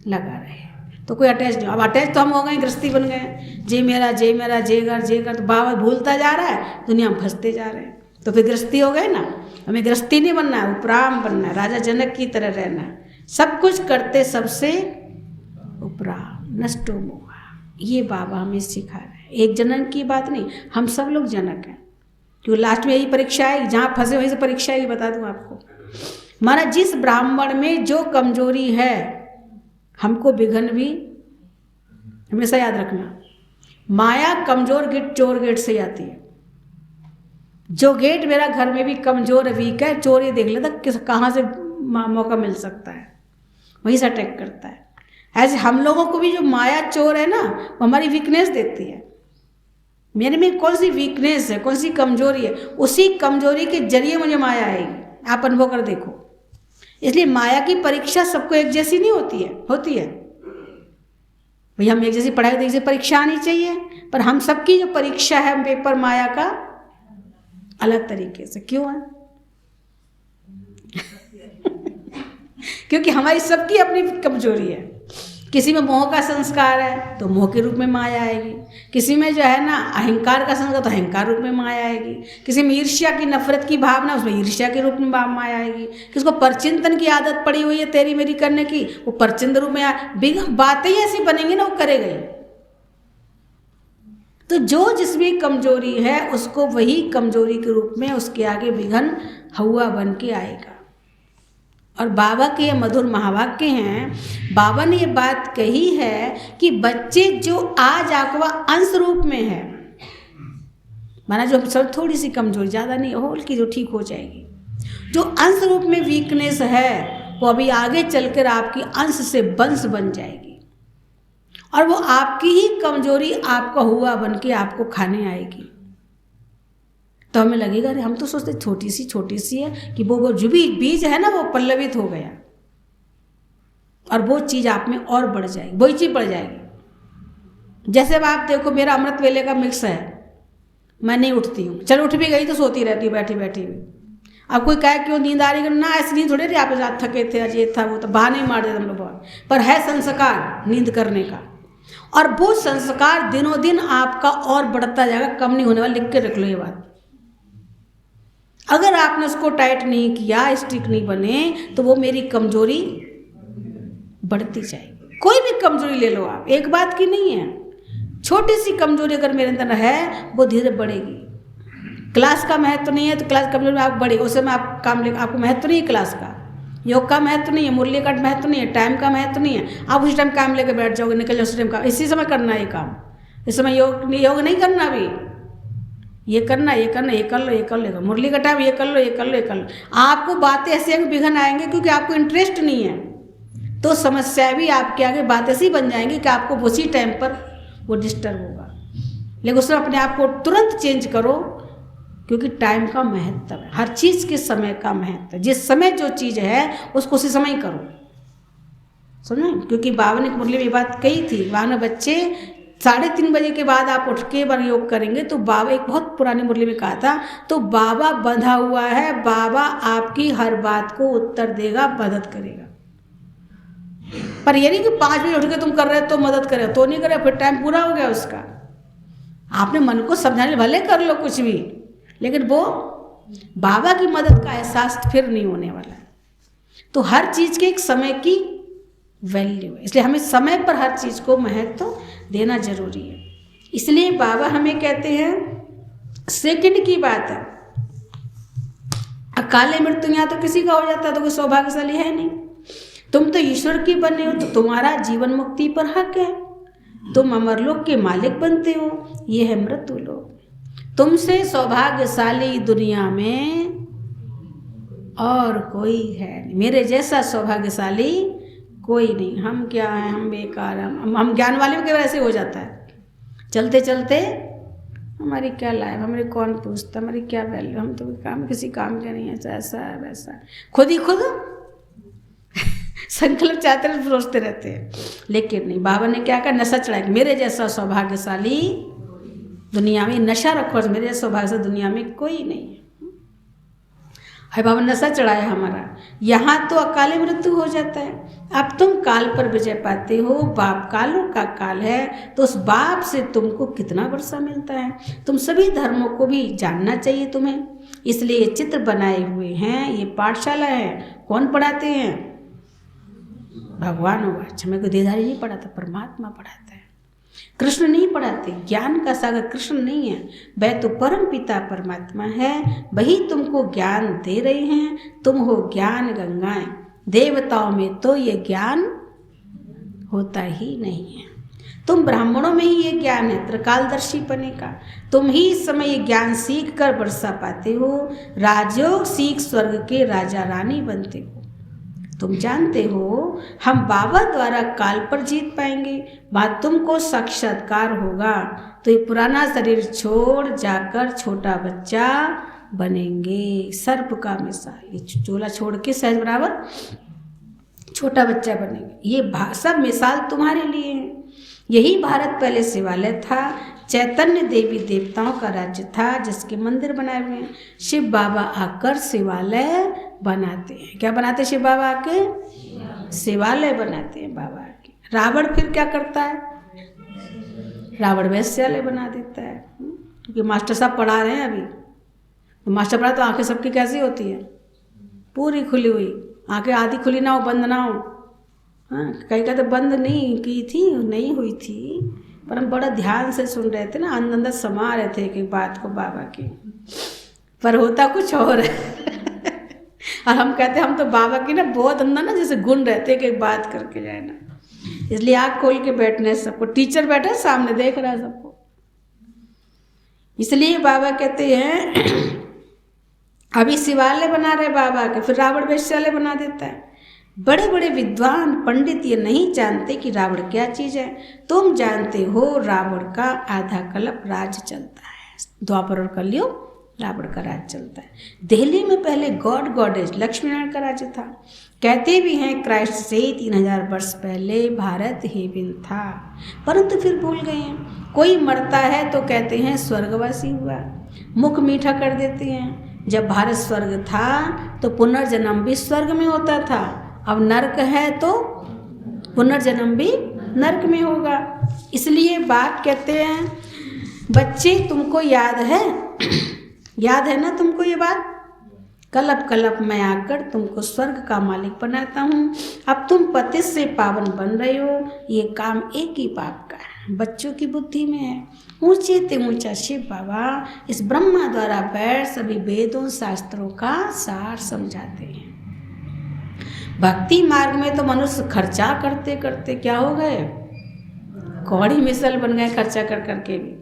लगा रहे, तो कोई अटैच नहीं। अब अटैच तो हम हो गए, गृहस्थी बन गए, जय मेरा जय मेरा, जय घर, तो बाबा भूलता जा रहा है, दुनिया में फंसते जा रहे हैं, तो फिर गृहस्थी हो गए ना। हमें गृहस्थी नहीं बनना है, उपराम बनना है, राजा जनक की तरह रहना है, सब कुछ करते सबसे उपराम, नष्टो मोह। ये बाबा हमें सिखा रहे हैं, एक जनक की बात नहीं, हम सब लोग जनक हैं। क्यों लास्ट में यही परीक्षा है, जहाँ फंसे वहीं से परीक्षा है, बता दूं आपको। माना जिस ब्राह्मण में जो कमजोरी है, हमको विघन भी हमेशा याद रखना, माया कमजोर गिट चोर गेट से आती है। जो गेट मेरा घर में भी कमज़ोर है, वीक है, चोर ये देख लेता कहाँ से मौका मिल सकता है, वहीं से अटैक करता है। ऐसे हम लोगों को भी जो माया चोर है ना, वो हमारी वीकनेस देखती है। मेरे में कौन सी वीकनेस है, कौन सी कमजोरी है, उसी कमजोरी के जरिए मुझे माया आएगी। आप अनुभव कर देखो। इसलिए माया की परीक्षा सबको एक जैसी नहीं होती है भाई। हम एक जैसी पढ़ाई तो एक जैसी परीक्षा आनी चाहिए, पर हम सबकी जो परीक्षा है पेपर माया का अलग तरीके से क्यों है? क्योंकि हमारी सबकी अपनी कमजोरी है। किसी में मोह का संस्कार है तो मोह के रूप में माया आएगी, किसी में जो है ना अहंकार का संस्कार तो अहंकार रूप में माया आएगी, किसी में ईर्ष्या की नफरत की भावना उसमें ईर्ष्या के रूप में माया आएगी, किसको परचिंतन की आदत पड़ी हुई है तेरी मेरी करने की, वो परचिंतन रूप में बातें ही ऐसी बनेंगी ना, वो करेगा ही। तो जो जिसमें कमजोरी है उसको वही कमजोरी के रूप में उसके आगे विघन हुआ बन के आएगा। और बाबा के ये मधुर महावाक्य हैं। बाबा ने ये बात कही है कि बच्चे जो आज आपका अंश रूप में है, माना जो सब थोड़ी सी कमजोरी, ज़्यादा नहीं होल की, जो ठीक हो जाएगी, जो अंश रूप में वीकनेस है वो अभी आगे चलकर आपकी अंश से वंश बन जाएगी, और वो आपकी ही कमजोरी आपका हुआ बन के आपको खाने आएगी। तो हमें लगेगा अरे हम तो सोचते छोटी सी है कि वो जो भी बीज है ना वो पल्लवित हो गया, और वो चीज़ आप में और बढ़ जाएगी, वही चीज़ बढ़ जाएगी। जैसे अब आप देखो मेरा अमृत वेले का मिक्स है, मैं नहीं उठती हूँ, चलो उठ भी गई तो सोती रहती हूँ बैठी बैठी हुई। अब कोई कहे क्यों नींद आ रही है ना, ऐसी नींद थोड़ी रही, आप रात थके थे, आज ये था वो, तो बहाने ही मार देते हम लोग बहुत, पर है संस्कार नींद करने का, और वो संस्कार दिनों दिन आपका और बढ़ता जाएगा, कम नहीं होने वाला। लिख के रख लो ये बात। अगर आपने उसको टाइट नहीं किया, स्टिक नहीं बने, तो वो मेरी कमजोरी बढ़ती जाएगी। कोई भी कमजोरी ले लो आप, एक बात की नहीं है, छोटी सी कमजोरी अगर मेरे अंदर है वो धीरे बढ़ेगी। क्लास का महत्व नहीं है तो क्लास कमजोरी में आप बढ़ेगी, उस समय आप काम ले, आपको महत्व नहीं है क्लास का, योग का महत्व नहीं है, मुरली का महत्व नहीं है, टाइम का महत्व नहीं है, आप उसी टाइम काम लेकर बैठ जाओगे, निकल जाओ उसी टाइम काम, इसी समय करना है ये काम, इस समय योग नहीं करना, अभी ये करना, ये करना, ये कर लो, ये कर लो, मुरली का टाइम ये कर लो, ये कर लो, ये कर लो। आपको बातें ऐसे विघन आएंगे क्योंकि आपको इंटरेस्ट नहीं है, तो समस्याएं भी आपके आगे बात ऐसी बन जाएंगी कि आपको उसी टाइम पर वो डिस्टर्ब होगा। लेकिन उसमें अपने आप को तुरंत चेंज करो, क्योंकि टाइम का महत्व है, हर चीज़ के समय का महत्व है। जिस समय जो चीज़ है उसको उसी समय ही करो, समझे? क्योंकि बाबा ने मुरली में ये बात कही थी, बाबा ने बच्चे 3:30 बजे के बाद आप उठ के बार योग करेंगे तो बाबा, एक बहुत पुरानी मुरली में कहा था, तो बाबा बंधा हुआ है, बाबा आपकी हर बात को उत्तर देगा, मदद करेगा। पर ये नहीं कि 5 बजे उठ के तुम कर रहे हो तो मदद करे, तो नहीं करे, फिर टाइम पूरा हो गया उसका। आपने मन को समझाने भले कर लो कुछ भी, लेकिन वो बाबा की मदद का एहसास फिर नहीं होने वाला है। तो हर चीज़ के एक समय की वैल्यू है, इसलिए हमें समय पर हर चीज़ को महत्व देना जरूरी है। इसलिए बाबा हमें कहते हैं सेकंड की बात है, अकाले मृत्यु यहाँ तो किसी का हो जाता है तो कोई सौभाग्यशाली है नहीं। तुम तो ईश्वर की बने हो तो तुम्हारा जीवन मुक्ति पर हक है, तुम अमरलोक के मालिक बनते हो, ये है मृत्यु लोक। तुमसे सौभाग्यशाली दुनिया में और कोई है नहीं, मेरे जैसा सौभाग्यशाली कोई नहीं। हम क्या हैं, हम बेकार हैं, हम ज्ञान वाले के वजह से हो जाता है, चलते चलते हमारी क्या लाइफ, हमारे कौन पूछता, हमारी क्या वैल्यू, हम तो काम किसी काम के नहीं है, ऐसा है वैसा, खुद ही खुद संकल्प चाहते रहे, सोचते रहते हैं। लेकिन नहीं, बाबा ने क्या कहा, नशा चढ़ाया, मेरे जैसा सौभाग्यशाली दुनिया में, नशा रखो, मेरे जैसा सौभाग्यशाली दुनिया में कोई नहीं है। है बाबा नशा चढ़ाया हमारा, यहाँ तो अकाले मृत्यु हो जाता है। अब तुम काल पर विजय पाते हो, बाप कालों का काल है, तो उस बाप से तुमको कितना वर्षा मिलता है। तुम सभी धर्मों को भी जानना चाहिए तुम्हें, इसलिए ये चित्र बनाए हुए हैं, ये पाठशाला है। कौन पढ़ाते हैं? भगवान होगा। अच्छा, मेरे को देहधारी नहीं पढ़ाता, परमात्मा पढ़ाता है, कृष्ण नहीं पढ़ाते। ज्ञान का सागर कृष्ण नहीं है, वह तो परम पिता परमात्मा है, वही तुमको ज्ञान दे रहे हैं। तुम हो ज्ञान गंगाएं, देवताओं में तो ये ज्ञान होता ही नहीं है। तुम ब्राह्मणों में ही ये ज्ञान है त्रिकालदर्शी बने का। तुम ही इस समय ये ज्ञान सीख कर वर्षा पाते हो, राजयोग सीख स्वर्ग के राजा रानी बनते हो। तुम जानते हो हम बाबा द्वारा काल पर जीत पाएंगे, बाद तुमको साक्षात्कार होगा तो ये पुराना शरीर छोड़ जाकर छोटा बच्चा बनेंगे। सर्प का मिसाल, ये चोला छोड़ के सहज बराबर छोटा बच्चा बनेंगे। ये सब मिसाल तुम्हारे लिए है। यही भारत पहले शिवालय था, चैतन्य देवी देवताओं का राज्य था जिसके मंदिर बनाए हुए हैं। शिव बाबा आकर शिवालय बनाते हैं। क्या बनाते शिव बाबा आके? शिवालय बनाते हैं बाबा के। रावण फिर क्या करता है? रावण वैश्यालय बना देता है। क्योंकि मास्टर साहब पढ़ा रहे हैं अभी, तो मास्टर पढ़ा तो आंखें सबकी कैसी होती है? पूरी खुली हुई, आंखें आधी खुली ना हो, बंद ना हो। हाँ, कहीं का तो बंद नहीं की थी, नहीं हुई थी, पर हम बड़ा ध्यान से सुन रहे थे ना, अंदर समा रहे थे एक बात को बाबा की, पर होता कुछ और है। और हम कहते हम तो बाबा की ना बहुत अंदर ना जैसे गुण रहते कि बात करके जाए ना, इसलिए आँख खोल के बैठने सबको। टीचर बैठे सामने देख रहा है सबको, इसलिए बाबा कहते हैं अभी शिवालय बना रहे बाबा के, फिर रावण वैश्यालय बना देता है। बड़े बड़े विद्वान पंडित ये नहीं जानते कि रावण क्या चीज़ है। तुम जानते हो रावण का आधा कल्प राज चलता है, द्वापर और कलयुग रावण का राज चलता है। दिल्ली में पहले गॉड गॉडेज लक्ष्मी नारायण का राज्य था। कहते भी हैं क्राइस्ट से 3000 वर्ष पहले भारत हेवन था, परंतु फिर भूल गए हैं। कोई मरता है तो कहते हैं स्वर्गवासी हुआ, मुख मीठा कर देते हैं। जब भारत स्वर्ग था तो पुनर्जन्म भी स्वर्ग में होता था, अब नरक है तो पुनर्जन्म भी नरक में होगा। इसलिए बाप कहते हैं बच्चे तुमको याद है, याद है ना तुमको ये बात? कल्प कल्प मैं आकर तुमको स्वर्ग का मालिक बनाता हूँ। अब तुम पति से पावन बन रहे हो, ये काम एक ही बाप का है, बच्चों की बुद्धि में है। ऊंचे ते ऊंचा शिव बाबा इस ब्रह्मा द्वारा बैठ सभी वेदों शास्त्रों का सार समझाते हैं। भक्ति मार्ग में तो मनुष्य खर्चा करते करते क्या हो गए? कौड़ी मिसल बन गए खर्चा कर करके भी।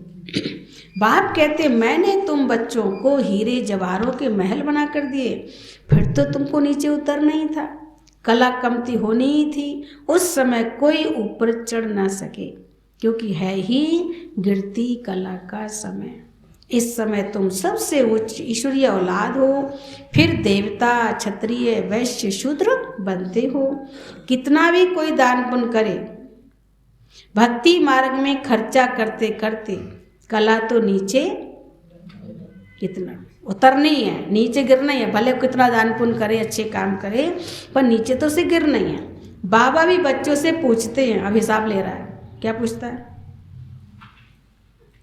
बाप कहते मैंने तुम बच्चों को हीरे जवाहरों के महल बना कर दिए, फिर तो तुमको नीचे उतर नहीं था। कला कमती होनी ही थी, उस समय कोई ऊपर चढ़ ना सके, क्योंकि है ही गिरती कला का समय। इस समय तुम सबसे उच्च ईश्वरीय औलाद हो, फिर देवता क्षत्रिय वैश्य शूद्र बनते हो। कितना भी कोई दान पुण्य करे, भक्ति मार्ग में खर्चा करते करते कला तो नीचे कितना उतरनी है, नीचे गिरना ही है। भले कितना दान पुण्य करे, अच्छे काम करे, पर नीचे तो से गिरना ही है। बाबा भी बच्चों से पूछते हैं, अब हिसाब ले रहा है। क्या पूछता है?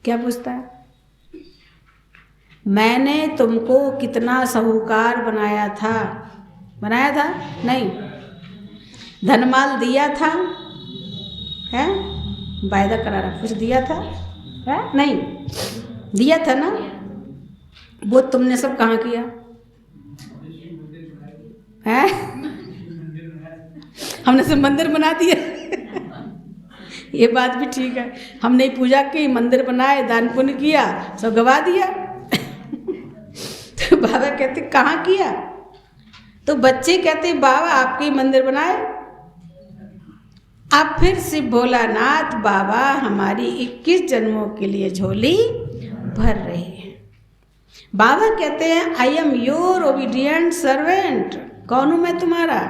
क्या पूछता है? मैंने तुमको कितना साहूकार बनाया था? बनाया था? नहीं। धनमाल दिया था? है? वायदा करा रहा, कुछ दिया था? है? नहीं दिया था ना? वो तुमने सब कहाँ किया है? हमने सब मंदिर बना दिया। ये बात भी ठीक है, हमने पूजा की, मंदिर बनाए, दान पुण्य किया, सब गवा दिया। तो बाबा कहते कहाँ किया? तो बच्चे कहते बाबा आपके मंदिर बनाए। अब फिर शिव भोलानाथ बाबा हमारी 21 जन्मों के लिए झोली भर रहे हैं। बाबा कहते हैं I am your obedient servant. कौन हूँ मैं तुम्हारा?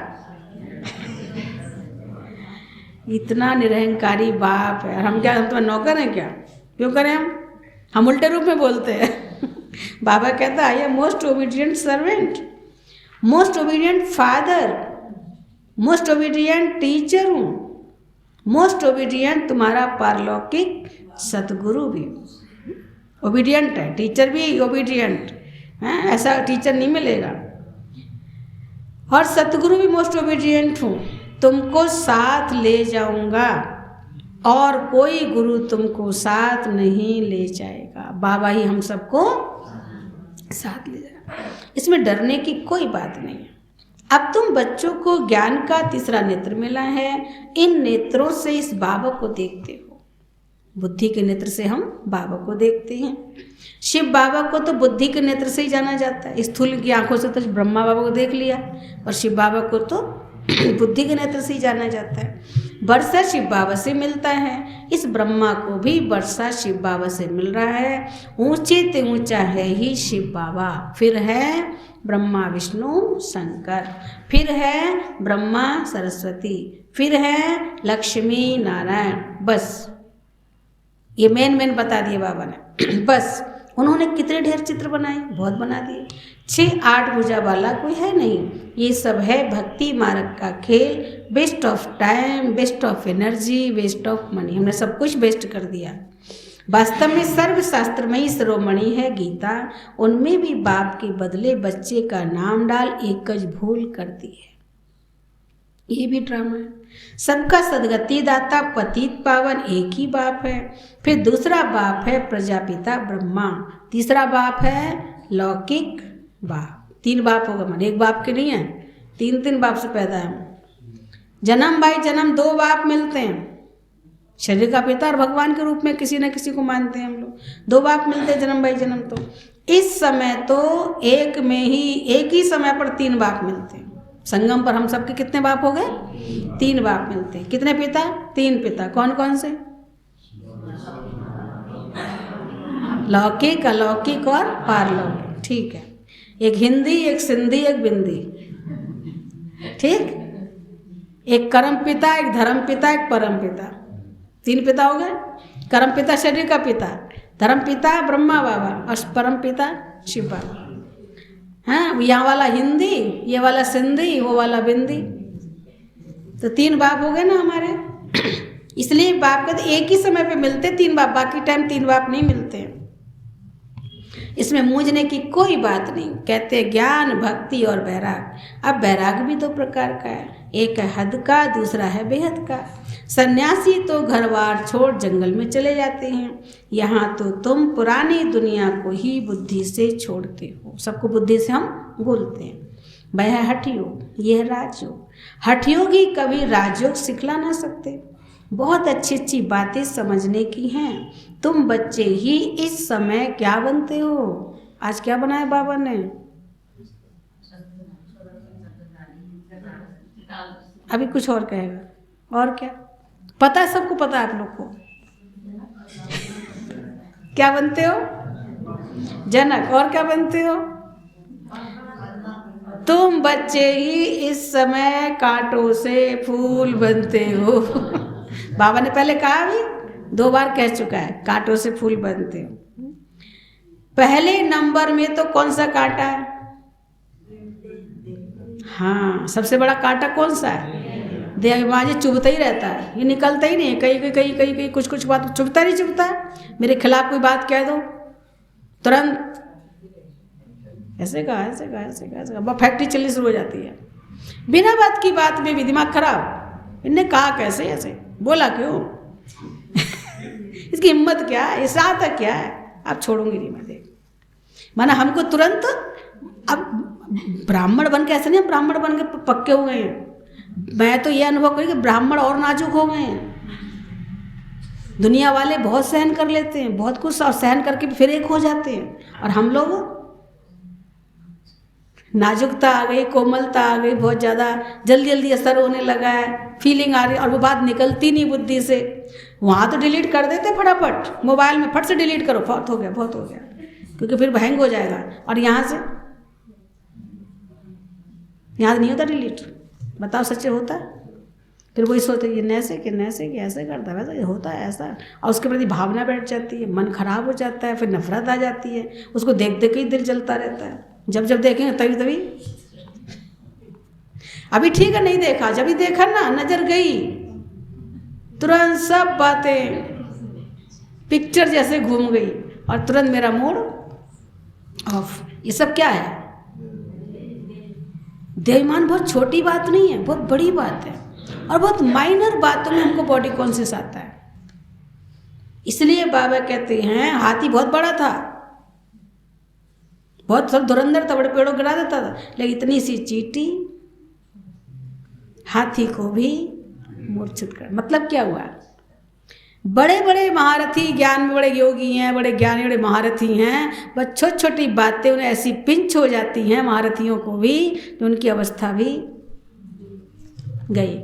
इतना निरहंकारी बाप है, और हम क्या, हम तुम्हारे नौकर हैं क्या? क्यों करें हम उल्टे रूप में बोलते हैं। बाबा कहता है I am most obedient servant, most obedient father, most obedient teacher हूँ, मोस्ट ओबीडियंट तुम्हारा पारलौकिक सतगुरु भी। ओबीडियंट है, टीचर भी ओबीडियंट है, ऐसा टीचर नहीं मिलेगा। और सतगुरु भी मोस्ट ओबीडियंट हूँ, तुमको साथ ले जाऊंगा और कोई गुरु तुमको साथ नहीं ले जाएगा। बाबा ही हम सबको साथ ले जाएगा, इसमें डरने की कोई बात नहीं है। अब तुम बच्चों को ज्ञान का तीसरा नेत्र मिला है, इन नेत्रों से इस बाबा को देखते हो। बुद्धि के नेत्र से हम बाबा को देखते हैं। शिव बाबा को तो बुद्धि के नेत्र से ही जाना जाता है। स्थूल की आंखों से तो ब्रह्मा बाबा को देख लिया, और शिव बाबा को तो बुद्धि के नेत्र से ही जाना जाता है। वर्षा शिव बाबा से मिलता है, इस ब्रह्मा को भी वर्षा शिव बाबा से मिल रहा है। ऊंचे ते ऊंचा है ही शिव बाबा, फिर है ब्रह्मा विष्णु शंकर, फिर है ब्रह्मा सरस्वती, फिर है लक्ष्मी नारायण। बस ये मेन बता दिए बाबा ने। बस उन्होंने कितने ढेर चित्र बनाए, बहुत बना दिए। 6-8 भुजा वाला कोई है नहीं। ये सब है भक्ति मार्ग का खेल। Waste of time, waste of energy, waste of money. हमने सब कुछ वेस्ट कर दिया। वास्तव में सर्वशास्त्रमयी शिरोमणि है गीता, उनमें भी बाप के बदले बच्चे का नाम डाल एकज भूल करती है। ये भी ड्रामा है। सबका सदगति दाता पतित पावन एक ही बाप है। फिर दूसरा बाप है प्रजापिता ब्रह्मा, तीसरा बाप है लौकिक बाप। 3 बाप होगा, मान एक बाप के नहीं है, 3 बाप से पैदा है। जन्म बाई जन्म 2 बाप मिलते हैं। शरीर का पिता और भगवान के रूप में किसी न किसी को मानते हैं हम लोग। 2 बाप मिलते हैं जन्म बाई जन्म। तो इस समय तो एक ही समय पर 3 बाप मिलते हैं। संगम पर हम सबके कितने बाप हो गए? 3 बाप मिलते हैं। कितने पिता? 3 पिता। कौन कौन से? लौकिक, अलौकिक और पारलौकिक। ठीक है। एक हिंदी, एक सिंधी, एक बिंदी। ठीक। एक कर्म पिता, एक धर्म पिता, एक परम पिता। 3 पिता हो गए। कर्म पिता शरीर का पिता, धर्म पिता ब्रह्मा बाबा और परम पिता शिव बाबा। हाँ, यहाँ वाला हिंदी, ये वाला सिंधी, वो वाला बिंदी। तो 3 बाप हो गए ना हमारे। इसलिए बाप कहते एक ही समय पे मिलते 3 बाप, बाकी टाइम 3 बाप नहीं मिलते। इसमें मूंझने की कोई बात नहीं। कहते ज्ञान, भक्ति और वैराग। अब वैराग भी 2 प्रकार का है, एक है हद का, दूसरा है बेहद का। सन्यासी तो घरबार छोड़ जंगल में चले जाते हैं, यहाँ तो तुम पुरानी दुनिया को ही बुद्धि से छोड़ते हो। सबको बुद्धि से हम बोलते हैं। वह है हठयोग, यह है राजयोग। हठयोगी कभी राजयोग सिखला ना सकते। बहुत अच्छी अच्छी बातें समझने की हैं। तुम बच्चे ही इस समय क्या बनते हो? आज क्या बनाया बाबा ने? अभी कुछ और कहेगा। और क्या पता है? सबको पता है आप लोग को। क्या बनते हो? जनक। और क्या बनते हो? तुम बच्चे ही इस समय कांटों से फूल बनते हो। बाबा ने पहले कहा, भी 2 बार कह चुका है, कांटों से फूल बनते हो। पहले नंबर में तो कौन सा कांटा है? हाँ, सबसे बड़ा कांटा कौन सा है? देहबाजी चुभता ही रहता है, ये निकलता ही नहीं है। कहीं कुछ बात चुभता नहीं चुभता है। मेरे खिलाफ कोई बात कह दो, तुरंत ऐसे कहा फैक्ट्री चलनी शुरू हो जाती है। बिना बात की बात में भी दिमाग खराब। इनने कहा कैसे, ऐसे बोला क्यों? इसकी हिम्मत क्या है? इस रात तक क्या है? आप छोड़ूंगी नहीं मैं। देख माना हमको तुरंत, अब ब्राह्मण बन के ऐसे नहीं, ब्राह्मण बन के पक्के हो गए हैं। मैं तो ये अनुभव करी कि ब्राह्मण और नाजुक हो गए हैं। दुनिया वाले बहुत सहन कर लेते हैं, बहुत कुछ, और सहन करके फिर एक हो जाते हैं। और हम लोग नाजुकता आ गई, कोमलता आ गई, बहुत ज़्यादा जल्दी असर होने लगा है, फीलिंग आ रही, और वो बात निकलती नहीं बुद्धि से। वहाँ तो डिलीट कर देते फटाफट, मोबाइल में फट से डिलीट करो, बहुत हो गया, क्योंकि फिर हैंग हो जाएगा। और यहाँ नहीं होता डिलीट। बताओ सच्चे होता है? फिर वही सोचते ये नैसे कि ऐसे करता है, वैसा ये होता है ऐसा, और उसके प्रति भावना बैठ जाती है, मन खराब हो जाता है, फिर नफरत आ जाती है। उसको देख के ही दिल जलता रहता है। जब देखेंगे तभी अभी ठीक है, नहीं देखा, जब ही देखा ना, नजर गई, तुरंत सब बातें पिक्चर जैसे घूम गई, और तुरंत मेरा मूड ऑफ। ये सब क्या है? देहमान बहुत छोटी बात नहीं है, बहुत बड़ी बात है। और बहुत माइनर बातों में हमको बॉडी कॉन्शियस आता है। इसलिए बाबा कहते हैं हाथी बहुत बड़ा था, बहुत सब धुरंधर था, बड़े पेड़ों गिरा देता था, लेकिन इतनी सी चींटी हाथी को भी मूर्छित कर। मतलब क्या हुआ? बड़े बड़े महारथी, ज्ञान में बड़े योगी हैं, बड़े ज्ञानी, बड़े महारथी हैं, बस छोटी छोटी बातें उन्हें ऐसी पिंच हो जाती हैं महारथियों को भी, तो उनकी अवस्था भी गई।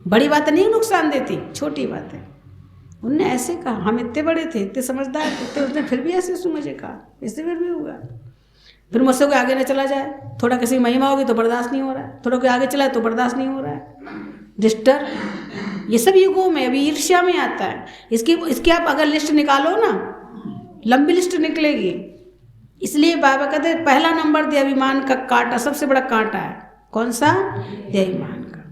बड़ी बातें नहीं नुकसान देती, छोटी बातें। उनने ऐसे कहा, हम इतने बड़े थे, इतने समझदार थे, उसने फिर भी ऐसे मुझे कहा, इससे फिर भी हुआ। फिर मुझसे कोई आगे न चला जाए, थोड़ा किसी महिमा होगी तो बर्दाश्त नहीं हो रहा है, थोड़ा कोई आगे चला तो बर्दाश्त नहीं हो रहा है। डिस्टर्ब, ये सब युगों में अभी ईर्ष्या में आता है। इसकी आप अगर लिस्ट निकालो ना, लंबी लिस्ट निकलेगी। इसलिए बाबा कहते हैं पहला नंबर देहाभिमान का कांटा, सबसे बड़ा कांटा है। कौन सा? देहाभिमान का।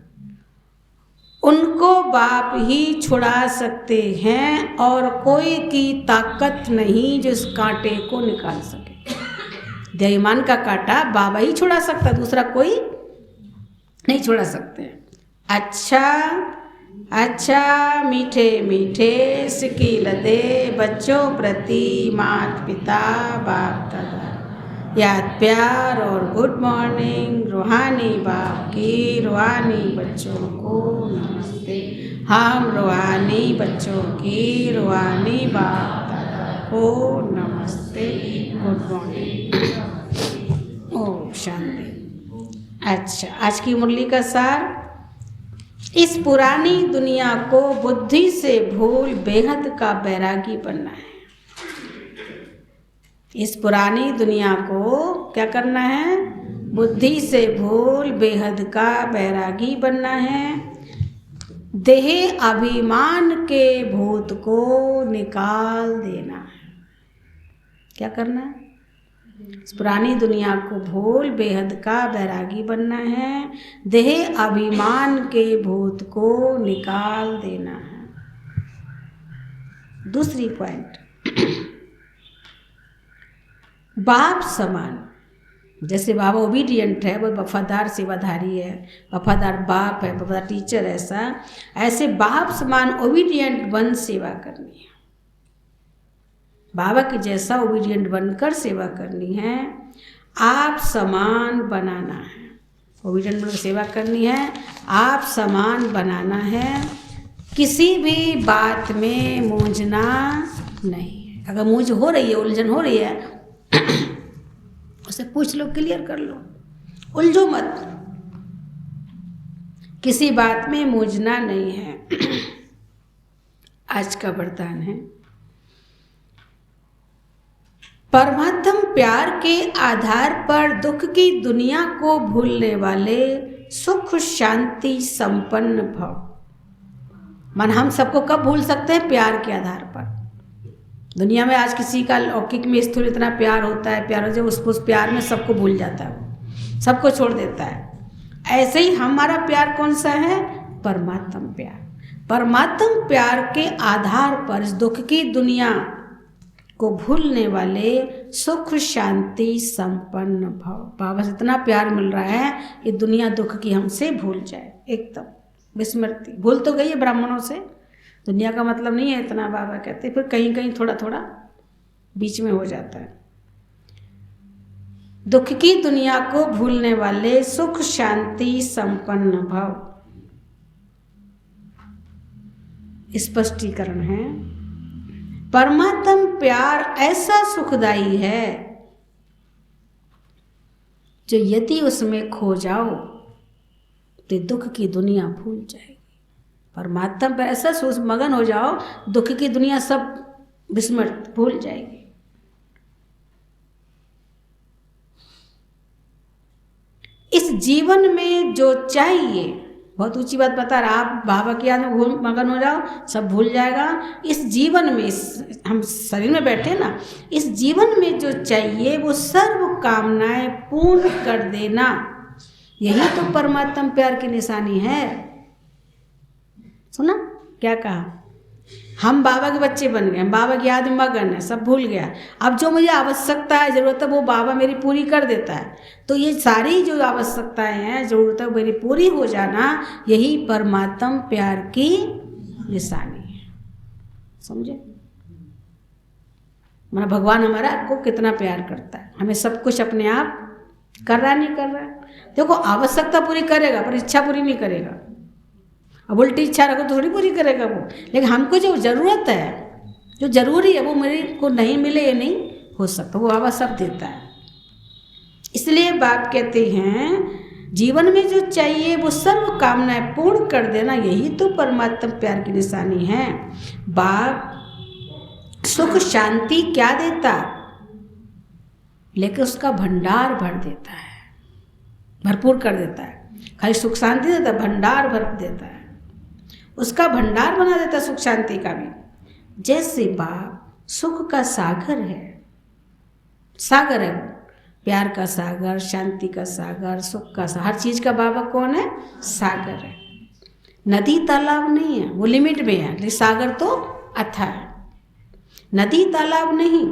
उनको बाप ही छुड़ा सकते हैं और कोई की ताकत नहीं जो इस कांटे को निकाल सके। देहाभिमान का कांटा बाबा ही छुड़ा सकता, दूसरा कोई नहीं छुड़ा सकते। अच्छा मीठे मीठे सिकील दे बच्चों प्रति माता पिता बाप दादा, याद प्यार और गुड मॉर्निंग रूहानी बाप की रूहानी बच्चों को नमस्ते। हम रूहानी बच्चों की रूहानी बाप दादा को नमस्ते, गुड मॉर्निंग, ओम शांति। अच्छा, आज की मुरली का सार, इस पुरानी दुनिया को बुद्धि से भूल बेहद का बैरागी बनना है। इस पुरानी दुनिया को क्या करना है? बुद्धि से भूल बेहद का बैरागी बनना है। देह अभिमान के भूत को निकाल देना है। क्या करना है? इस पुरानी दुनिया को भूल बेहद का बैरागी बनना है। देह अभिमान के भूत को निकाल देना है। दूसरी पॉइंट, बाप समान। जैसे बाबा ओबीडियंट है, वो वफादार सेवाधारी है, वफादार बाप है, वफादार टीचर, ऐसे बाप समान ओबीडियंट बन सेवा करनी है। बाबा के जैसा ओबीडियंट बनकर सेवा करनी है। आप समान बनाना है। ओबीडियंट बनकर सेवा करनी है, आप समान बनाना है। किसी भी बात में मूंझना नहीं। अगर मूंझ हो रही है, उलझन हो रही है, उसे पूछ लो, क्लियर कर लो, उलझो मत। किसी बात में मूंझना नहीं है। आज का वरदान है, परमात्म प्यार के आधार पर दुख की दुनिया को भूलने वाले सुख शांति संपन्न भव। मन हम सबको कब भूल सकते हैं? प्यार के आधार पर। दुनिया में आज किसी का लौकिक में स्थूल इतना प्यार होता है, प्यार हो जाए, उस प्यार में सबको भूल जाता है, वो सबको छोड़ देता है। ऐसे ही हमारा प्यार कौन सा है? परमात्म प्यार। परमात्म प्यार के आधार पर इस दुख की दुनिया को भूलने वाले सुख शांति संपन्न भव। बाबा से इतना प्यार मिल रहा है, ये दुनिया दुख की हमसे भूल जाए, एकदम विस्मृति। भूल तो गई है ब्राह्मणों से, दुनिया का मतलब नहीं है इतना, बाबा कहते, फिर कहीं कहीं थोड़ा थोड़ा बीच में हो जाता है। दुख की दुनिया को भूलने वाले सुख शांति संपन्न भव, स्पष्टीकरण है। परमात्म प्यार ऐसा सुखदाई है जो यदि उसमें खो जाओ तो दुख की दुनिया भूल जाएगी। परमात्मा पर ऐसा सोच मगन हो जाओ, दुख की दुनिया सब विस्मृत भूल जाएगी। इस जीवन में जो चाहिए, बहुत ऊंची बात बता रहा, आप बाबा की याद में मगन हो जाओ, सब भूल जाएगा। इस जीवन में, हम शरीर में बैठे ना, इस जीवन में जो चाहिए वो सर्व कामनाएं पूर्ण कर देना, यही तो परमात्मा प्यार की निशानी है। सुना क्या कहा? हम बाबा के बच्चे बन गए, हम बाबा की याद में मगन है, सब भूल गया। अब जो मुझे आवश्यकता है, ज़रूरत है, वो बाबा मेरी पूरी कर देता है। तो ये सारी जो आवश्यकताएं हैं, ज़रूरत है, मेरी पूरी हो जाना, यही परमात्म प्यार की निशानी है। समझे? माना भगवान हमारा को कितना प्यार करता है, हमें सब कुछ अपने आप कर रहा नहीं कर रहा है। देखो, आवश्यकता पूरी करेगा पर इच्छा पूरी नहीं करेगा। अब उल्टी इच्छा रखो तो थोड़ी पूरी करेगा वो, लेकिन हमको जो ज़रूरत है, जो ज़रूरी है, वो मेरे को नहीं मिले ये नहीं हो सकता, वो बाबा सब देता है। इसलिए बाप कहते हैं जीवन में जो चाहिए वो सर्व कामनाएं पूर्ण कर देना, यही तो परमात्मा प्यार की निशानी है। बाप सुख शांति क्या देता, लेकिन उसका भंडार भर देता है, भरपूर कर देता है। खाली सुख शांति देता, भंडार भर देता है, उसका भंडार बना देता है सुख शांति का भी। जैसे बाप सुख का सागर है, सागर है, प्यार का सागर, शांति का सागर, सुख का सागर, हर चीज का बाबा कौन है? सागर है। नदी तालाब नहीं है, वो लिमिट में है, लेकिन सागर तो अथाह है। नदी तालाब नहीं,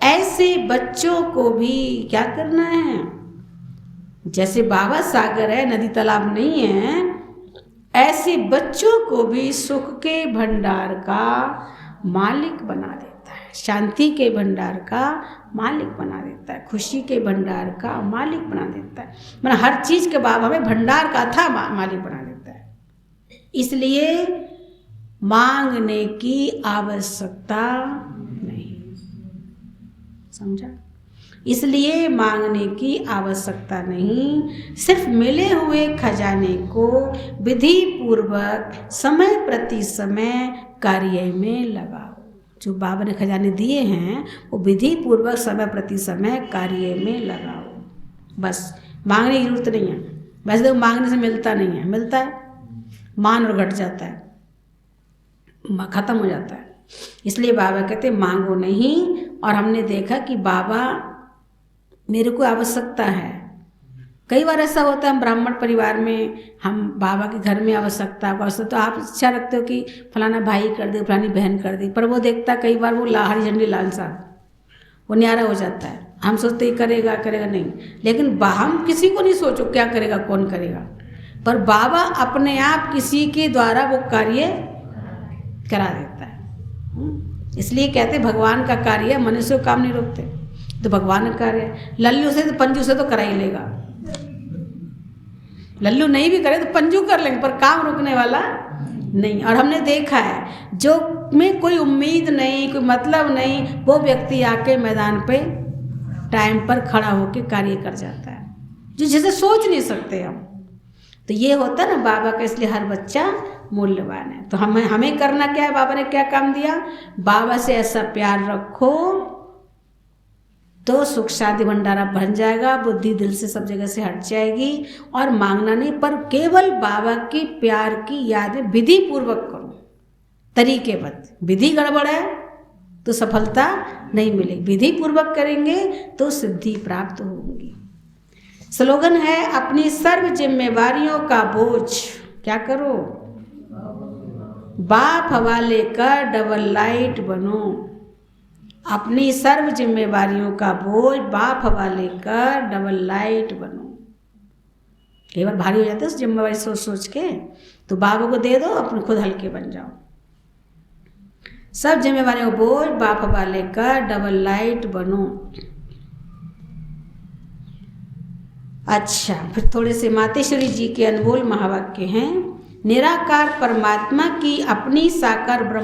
ऐसे बच्चों को भी क्या करना है? जैसे बाबा सागर है, नदी तालाब नहीं है, ऐसे बच्चों को भी सुख के भंडार का मालिक बना देता है, शांति के भंडार का मालिक बना देता है, खुशी के भंडार का मालिक बना देता है। मतलब हर चीज के बाबा हमें भंडार का था मालिक बना देता है। इसलिए मांगने की आवश्यकता नहीं, समझा? इसलिए मांगने की आवश्यकता नहीं, सिर्फ मिले हुए खजाने को विधि पूर्वक समय प्रति समय कार्य में लगाओ। जो बाबा ने खजाने दिए हैं वो विधि पूर्वक समय प्रति समय कार्य में लगाओ। बस मांगने की जरूरत नहीं है। वैसे तो मांगने से मिलता नहीं है, मिलता है मान और घट जाता है, खत्म हो जाता है। इसलिए बाबा कहते मांगो नहीं। और हमने देखा कि बाबा मेरे को आवश्यकता है, कई बार ऐसा होता है हम ब्राह्मण परिवार में, हम बाबा के घर में आवश्यकता तो आप इच्छा रखते हो कि फलाना भाई कर दे, फलानी बहन कर दे, पर वो देखता कई बार वो हरी झंडी लाल साहब वो न्यारा हो जाता है। हम सोचते ही करेगा नहीं, लेकिन हम किसी को नहीं सोचो क्या करेगा कौन करेगा, पर बाबा अपने आप किसी के द्वारा वो कार्य करा देता है। इसलिए कहते भगवान का कार्य मनुष्य को काम नहीं रोकते, तो भगवान का कार्य लल्लू से तो पंजू से तो करा ही लेगा। लल्लू नहीं भी करे तो पंजू कर लेंगे, पर काम रुकने वाला नहीं। और हमने देखा है जो में कोई उम्मीद नहीं, कोई मतलब नहीं, वो व्यक्ति आके मैदान पे टाइम पर खड़ा होके कार्य कर जाता है, जो जिसे सोच नहीं सकते हम। तो ये होता है ना बाबा का, इसलिए हर बच्चा मूल्यवान है। तो हमें करना क्या है? बाबा ने क्या काम दिया? बाबा से ऐसा प्यार रखो तो सुख शांति भंडारा बन जाएगा, बुद्धि दिल से सब जगह से हट जाएगी। और मांगना नहीं, पर केवल बाबा की प्यार की याद में विधि पूर्वक करो, तरीकेबद्ध। विधि गड़बड़ है तो सफलता नहीं मिलेगी, विधि पूर्वक करेंगे तो सिद्धि प्राप्त होगी। स्लोगन है अपनी सर्व जिम्मेवारियों का बोझ क्या करो, बाप हवाले कर डबल लाइट बनो। अपनी सर्व जिम्मेवारियों का बोझ बाप हवाले कर डबल लाइट बनो। कई बार भारी हो जाते हैं उस जिम्मेवारी सोच सोच के, तो बाबा को दे दो, अपने खुद हल्के बन जाओ। सब जिम्मेवारियों का बोझ बाप हवाले कर डबल लाइट बनो। अच्छा, फिर थोड़े से मातेश्वरी जी के अनमोल महावाक्य हैं। निराकार परमात्मा की अपनी साकार ब्रह्म